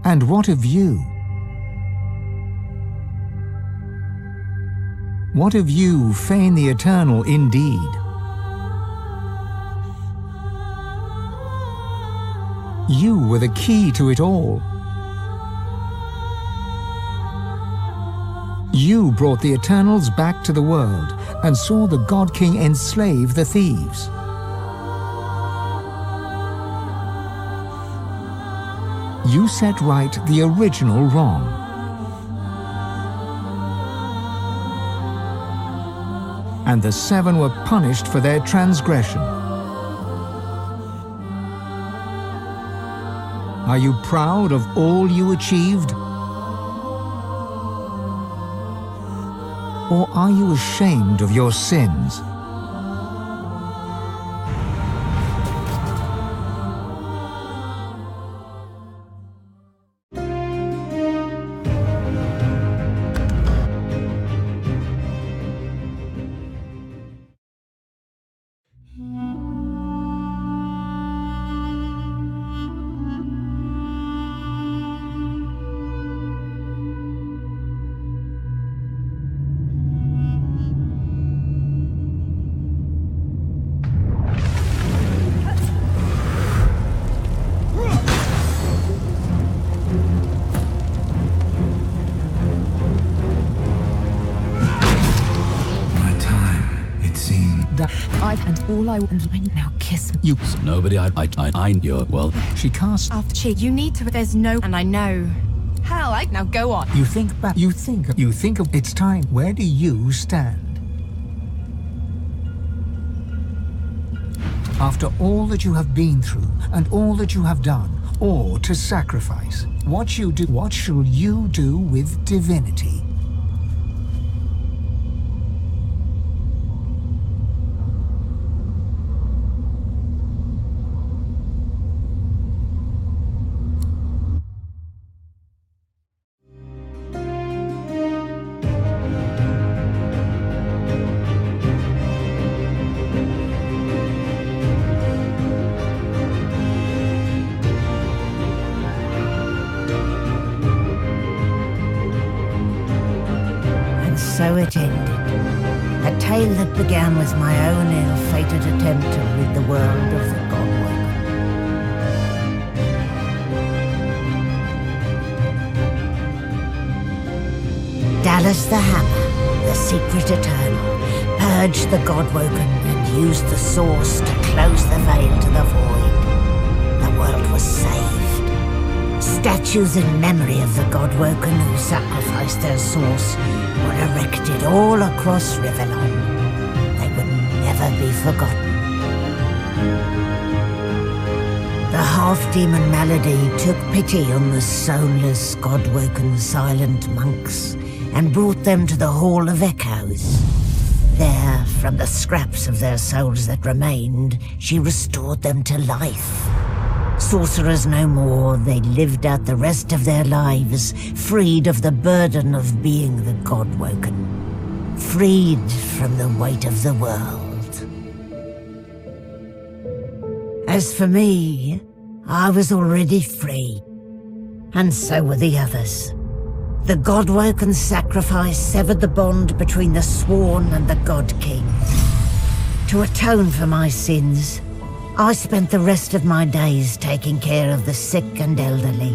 And what a view! What a view, Fane the Eternal, indeed. You were the key to it all. You brought the Eternals back to the world and saw the God King enslave the thieves. You set right the original wrong. And the seven were punished for their transgression. Are you proud of all you achieved? Or are you ashamed of your sins? Now kiss me. You. Nobody, you're, well. She cast. After she, you need to, there's no, and I know. Hell, now go on. You think back, you think of, it's time. Where do you stand? After all that you have been through, and all that you have done, or to sacrifice, what shall you do with divinity? So it ended. A tale that began with my own ill-fated attempt to rid the world of the Godwoken. Dallas the Hammer, the secret Eternal, purged the Godwoken and used the Source to close the veil to the void. The world was saved. Statues in memory of the Godwoken who sacrificed their Source were erected all across Rivellon. They would never be forgotten. The half-demon Malady took pity on the soulless, God-woken silent monks and brought them to the Hall of Echoes. There, from the scraps of their souls that remained, she restored them to life. Sorcerers no more, they lived out the rest of their lives, freed of the burden of being the God-woken, freed from the weight of the world. As for me, I was already free, and so were the others. The God-woken sacrifice severed the bond between the Sworn and the God King. To atone for my sins, I spent the rest of my days taking care of the sick and elderly,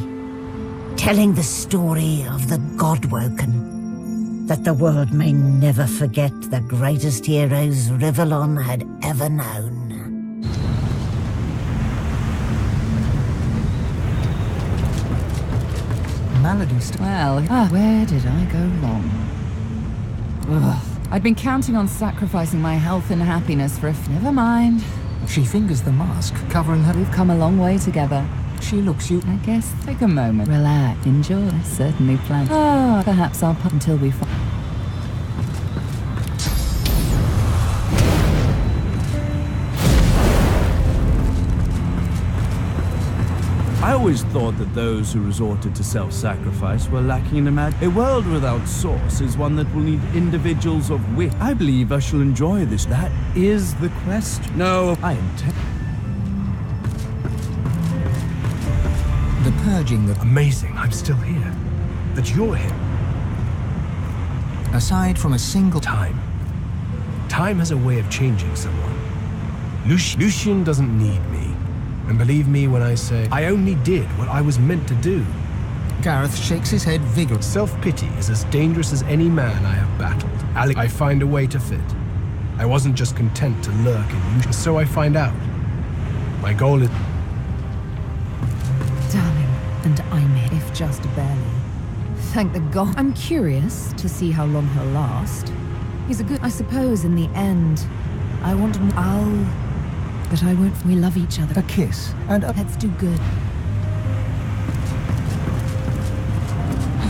telling the story of the God-woken, that the world may never forget the greatest heroes Rivellon had ever known. Well, where did I go wrong? Ugh. I'd been counting on sacrificing my health and happiness for never mind. She fingers the mask, covering her. We've come a long way together. She looks you. I guess take a moment. Relax. Enjoy. I certainly plan. Perhaps I'll pop until we find. I always thought that those who resorted to self-sacrifice were lacking in imagination. A world without Source is one that will need individuals of wit. I believe I shall enjoy this. That is the question. No, I intend. The purging that... Amazing, I'm still here. That you're here. Aside from a single... Time. Time has a way of changing someone. Lucian doesn't need me. And believe me when I say, I only did what I was meant to do. Gareth shakes his head vigorously. Self-pity is as dangerous as any man I have battled. I find a way to fit. I wasn't just content to lurk in you, so I find out. My goal is... Darling, and I may, if just barely. Thank the God. I'm curious to see how long he'll last. He's a good... I suppose in the end, I want... But I won't... We love each other. A kiss, and a... Let's do good.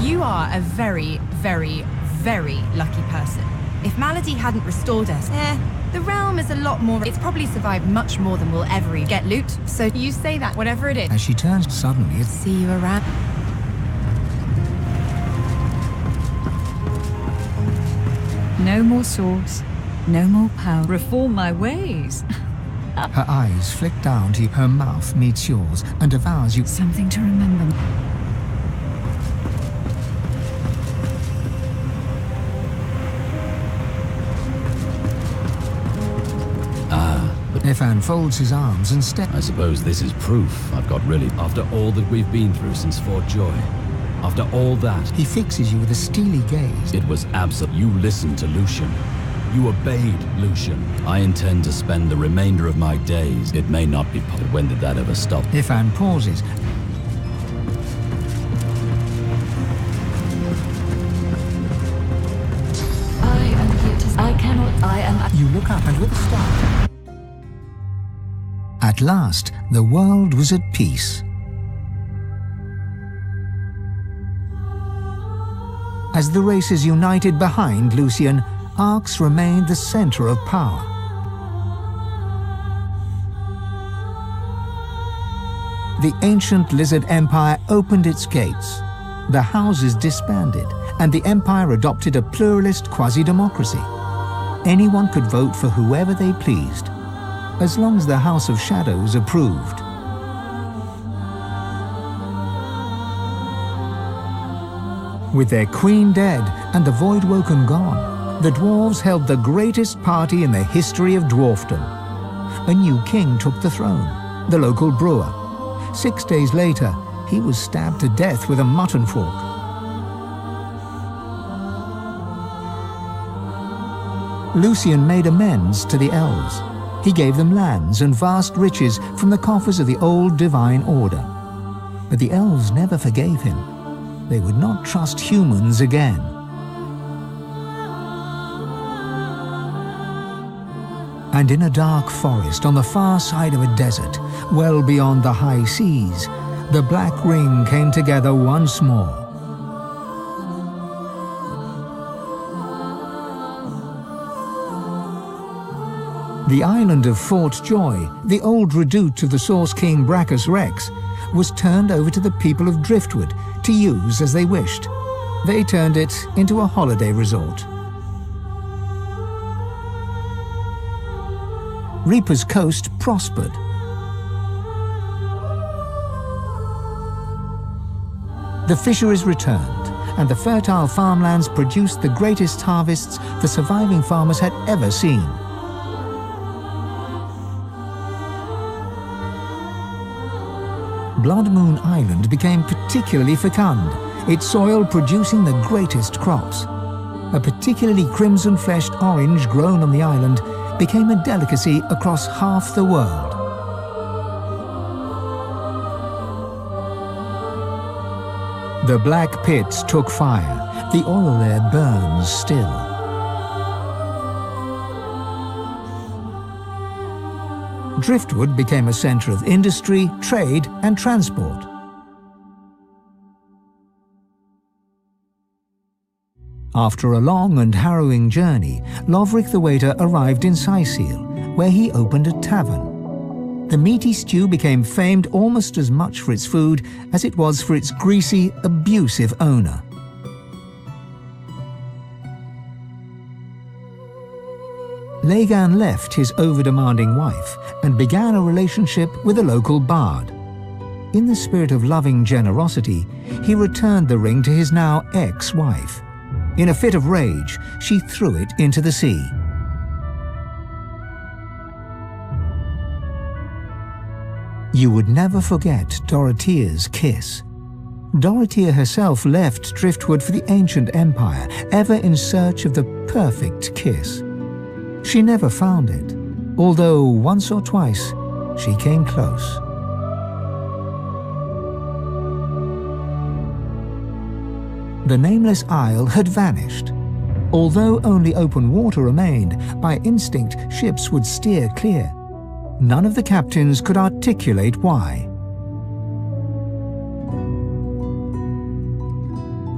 You are a very, very, very lucky person. If Malady hadn't restored us, the realm is a lot more... It's probably survived much more than we'll ever get loot. So you say that, whatever it is. As she turns suddenly... See you around. No more swords, no more power. Reform my ways. Her eyes flick down to her mouth meets yours and devours you. Something to remember. Ifan folds his arms and steps. I suppose this is proof I've got really... After all that we've been through since Fort Joy, after all that... He fixes you with a steely gaze. It was absolute. You listened to Lucian. You obeyed Lucian. I intend to spend the remainder of my days. It may not be possible. When did that ever stop? Ifan pauses. I am here to... I cannot... I am... You look up and with a start. At last, the world was at peace. As the races united behind Lucian, Arx remained the center of power. The ancient Lizard Empire opened its gates. The houses disbanded, and the Empire adopted a pluralist quasi-democracy. Anyone could vote for whoever they pleased, as long as the House of Shadows approved. With their queen dead and the Voidwoken gone, the dwarves held the greatest party in the history of dwarfdom. A new king took the throne, the local brewer. 6 days later, he was stabbed to death with a mutton fork. Lucian made amends to the elves. He gave them lands and vast riches from the coffers of the old divine order. But the elves never forgave him. They would not trust humans again. And in a dark forest on the far side of a desert, well beyond the high seas, the Black Ring came together once more. The island of Fort Joy, the old redoute of the Source King Brachus Rex, was turned over to the people of Driftwood to use as they wished. They turned it into a holiday resort. Reaper's Coast prospered. The fisheries returned, and the fertile farmlands produced the greatest harvests the surviving farmers had ever seen. Blood Moon Island became particularly fecund, its soil producing the greatest crops. A particularly crimson-fleshed orange grown on the island became a delicacy across half the world. The black pits took fire. The oil there burns still. Driftwood became a center of industry, trade, and transport. After a long and harrowing journey, Lovric the Waiter arrived in Sicil, where he opened a tavern. The meaty stew became famed almost as much for its food as it was for its greasy, abusive owner. Lagan left his over-demanding wife and began a relationship with a local bard. In the spirit of loving generosity, he returned the ring to his now ex-wife. In a fit of rage, she threw it into the sea. You would never forget Dorothea's kiss. Dorothea herself left Driftwood for the ancient empire, ever in search of the perfect kiss. She never found it, although once or twice she came close. The nameless isle had vanished. Although only open water remained, by instinct ships would steer clear. None of the captains could articulate why.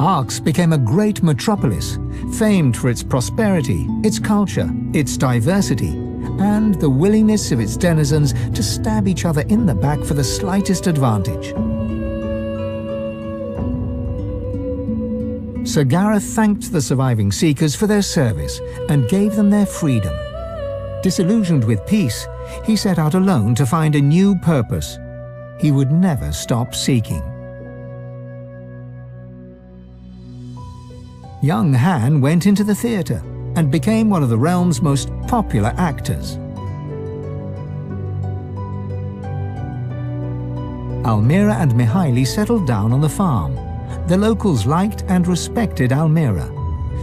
Arx became a great metropolis, famed for its prosperity, its culture, its diversity, and the willingness of its denizens to stab each other in the back for the slightest advantage. Sir Gareth thanked the surviving Seekers for their service and gave them their freedom. Disillusioned with peace, he set out alone to find a new purpose. He would never stop seeking. Young Han went into the theatre and became one of the realm's most popular actors. Almira and Mihaili settled down on the farm. The locals liked and respected Almira.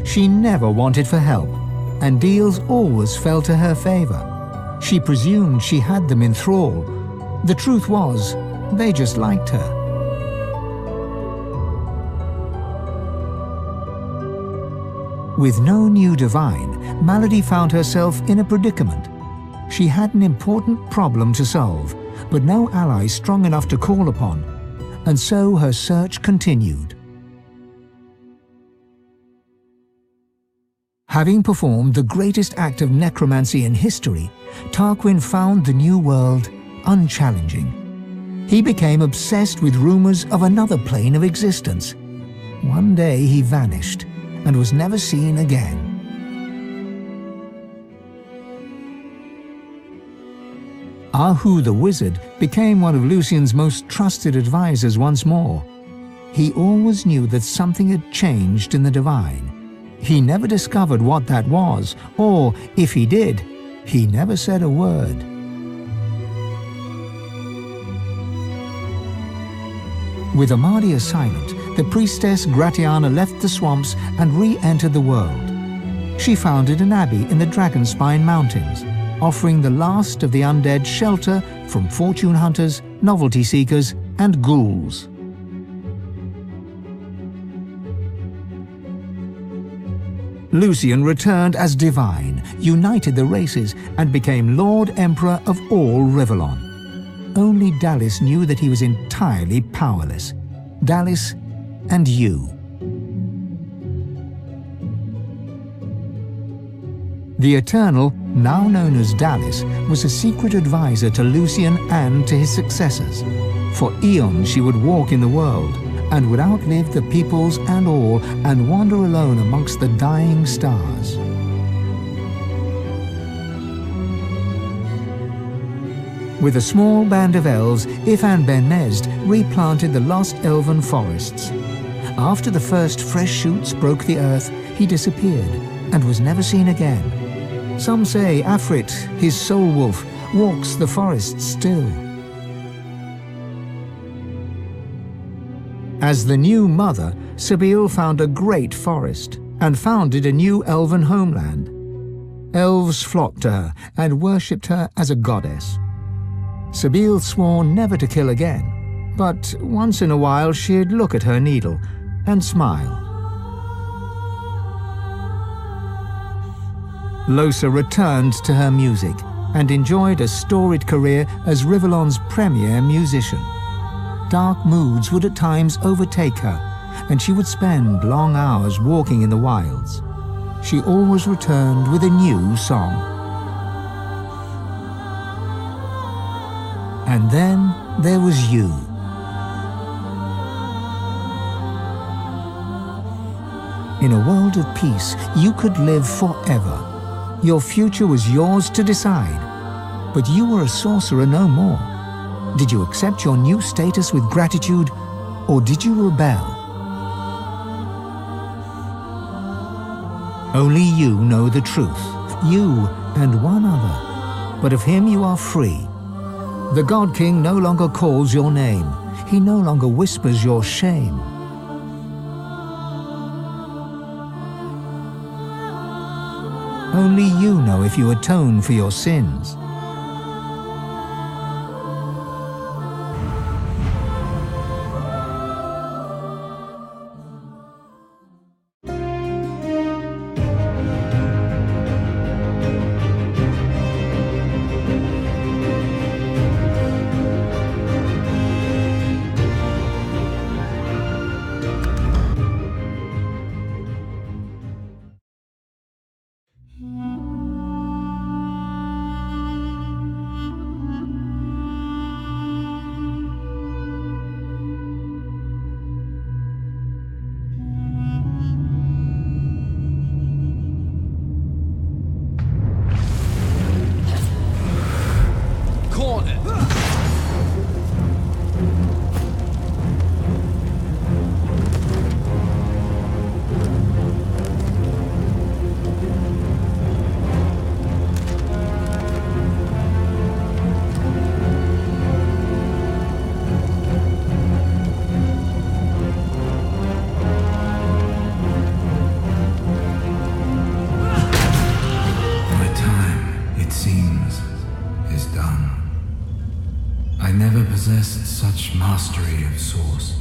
She never wanted for help, and deals always fell to her favor. She presumed she had them in thrall. The truth was, they just liked her. With no new divine, Malady found herself in a predicament. She had an important problem to solve, but no ally strong enough to call upon, and so her search continued. Having performed the greatest act of necromancy in history, Tarquin found the new world unchallenging. He became obsessed with rumors of another plane of existence. One day he vanished and was never seen again. Ahu the Wizard became one of Lucian's most trusted advisors once more. He always knew that something had changed in the divine. He never discovered what that was, or if he did, he never said a word. With Amadia silent, the priestess Gratiana left the swamps and re-entered the world. She founded an abbey in the Dragonspine Mountains, offering the last of the undead shelter from fortune hunters, novelty seekers, and ghouls. Lucian returned as divine, united the races, and became Lord Emperor of all Rivellon. Only Dallis knew that he was entirely powerless. Dallis and you. The Eternal, now known as Dallis, was a secret advisor to Lucian and to his successors. For eons she would walk in the world, and would outlive the peoples and all, and wander alone amongst the dying stars. With a small band of elves, Ifan Ben Mesd replanted the lost elven forests. After the first fresh shoots broke the earth, he disappeared, and was never seen again. Some say Afrit, his soul wolf, walks the forests still. As the new mother, Sabine found a great forest and founded a new elven homeland. Elves flocked to her and worshipped her as a goddess. Sabine swore never to kill again, but once in a while she'd look at her needle and smile. Losa returned to her music and enjoyed a storied career as Rivellon's premier musician. Dark moods would at times overtake her, and she would spend long hours walking in the wilds. She always returned with a new song. And then there was you. In a world of peace, you could live forever. Your future was yours to decide, but you were a sorcerer no more. Did you accept your new status with gratitude, or did you rebel? Only you know the truth, you and one other, but of him you are free. The God King no longer calls your name. He no longer whispers your shame. Only you know if you atone for your sins. Such mastery of source.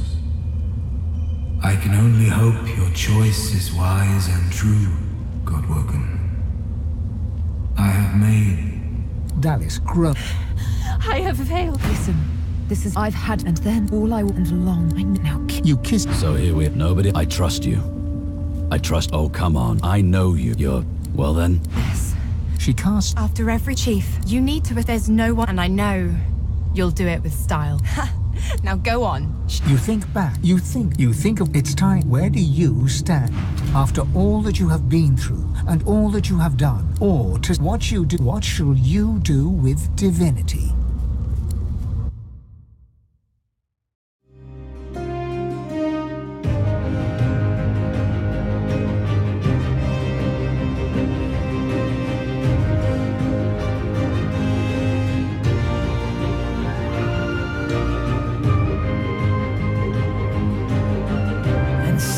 I can only hope your choice is wise and true, Godwoken. I have made... Dallas groaned. I have failed. Listen, this is I've had, and then all I want long. I now you kissed. So here we have nobody. I trust you. I trust. Oh, come on. I know you. You're. Well then. Yes. She cast. After every chief, you need to. If there's no one, and I know you'll do it with style. Now go on. You think back. You think of it's time. Where do you stand? After all that you have been through and all that you have done, or to what you do, what shall you do with divinity?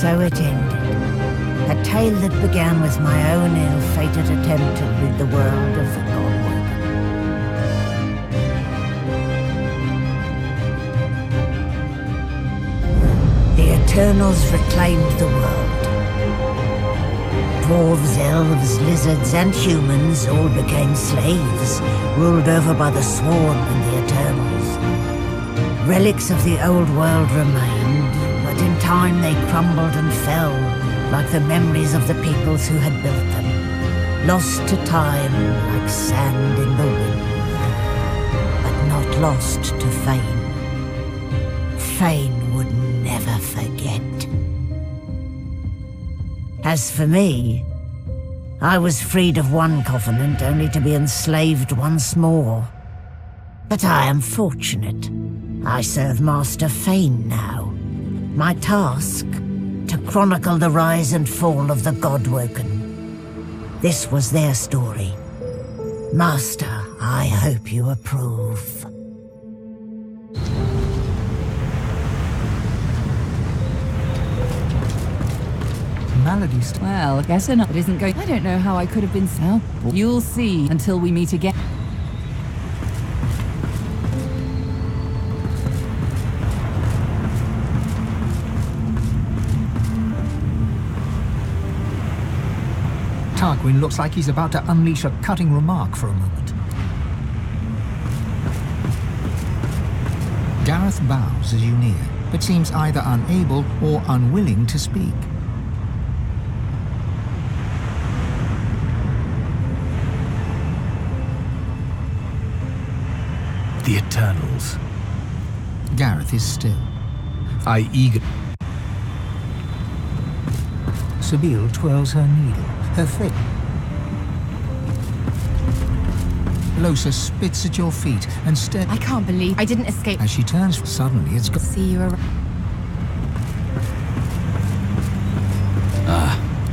So it ended. A tale that began with my own ill-fated attempt to rid the world of the Godwoken. The Eternals reclaimed the world. Dwarves, elves, lizards, and humans all became slaves, ruled over by the Sworn and the Eternals. Relics of the old world remained, but in time they crumbled and fell, like the memories of the peoples who had built them, lost to time like sand in the wind, but not lost to fame. Fame would never forget. As for me, I was freed of one covenant only to be enslaved once more. But I am fortunate. I serve Master Fane now. My task, to chronicle the rise and fall of the Godwoken. This was their story. Master, I hope you approve. Maladies. Well, guess enough. It isn't going. I don't know how I could have been so. You'll see until we meet again. Tarquin looks like he's about to unleash a cutting remark for a moment. Gareth bows as you near, but seems either unable or unwilling to speak. The Eternals. Gareth is still. I eager... Sabine twirls her needle, her face. Losa spits at your feet and stares. I can't believe I didn't escape. As she turns, suddenly it's gone. See you around.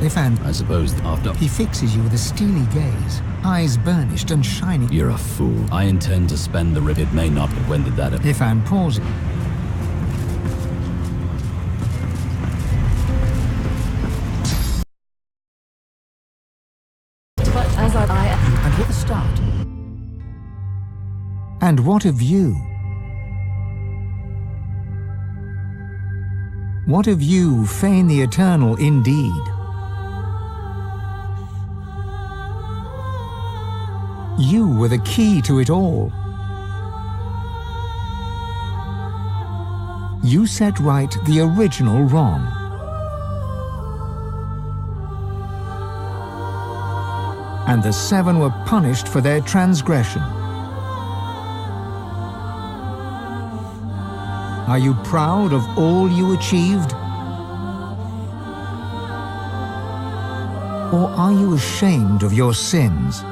Ifan, I suppose after... He fixes you with a steely gaze, eyes burnished and shining. You're a fool. I intend to spend the rip. It may not, but when did that... Ifan pauses. But as And hit the start. And what of you? What of you, feign the eternal indeed? You were the key to it all. You set right the original wrong. And the seven were punished for their transgression. Are you proud of all you achieved? Or are you ashamed of your sins?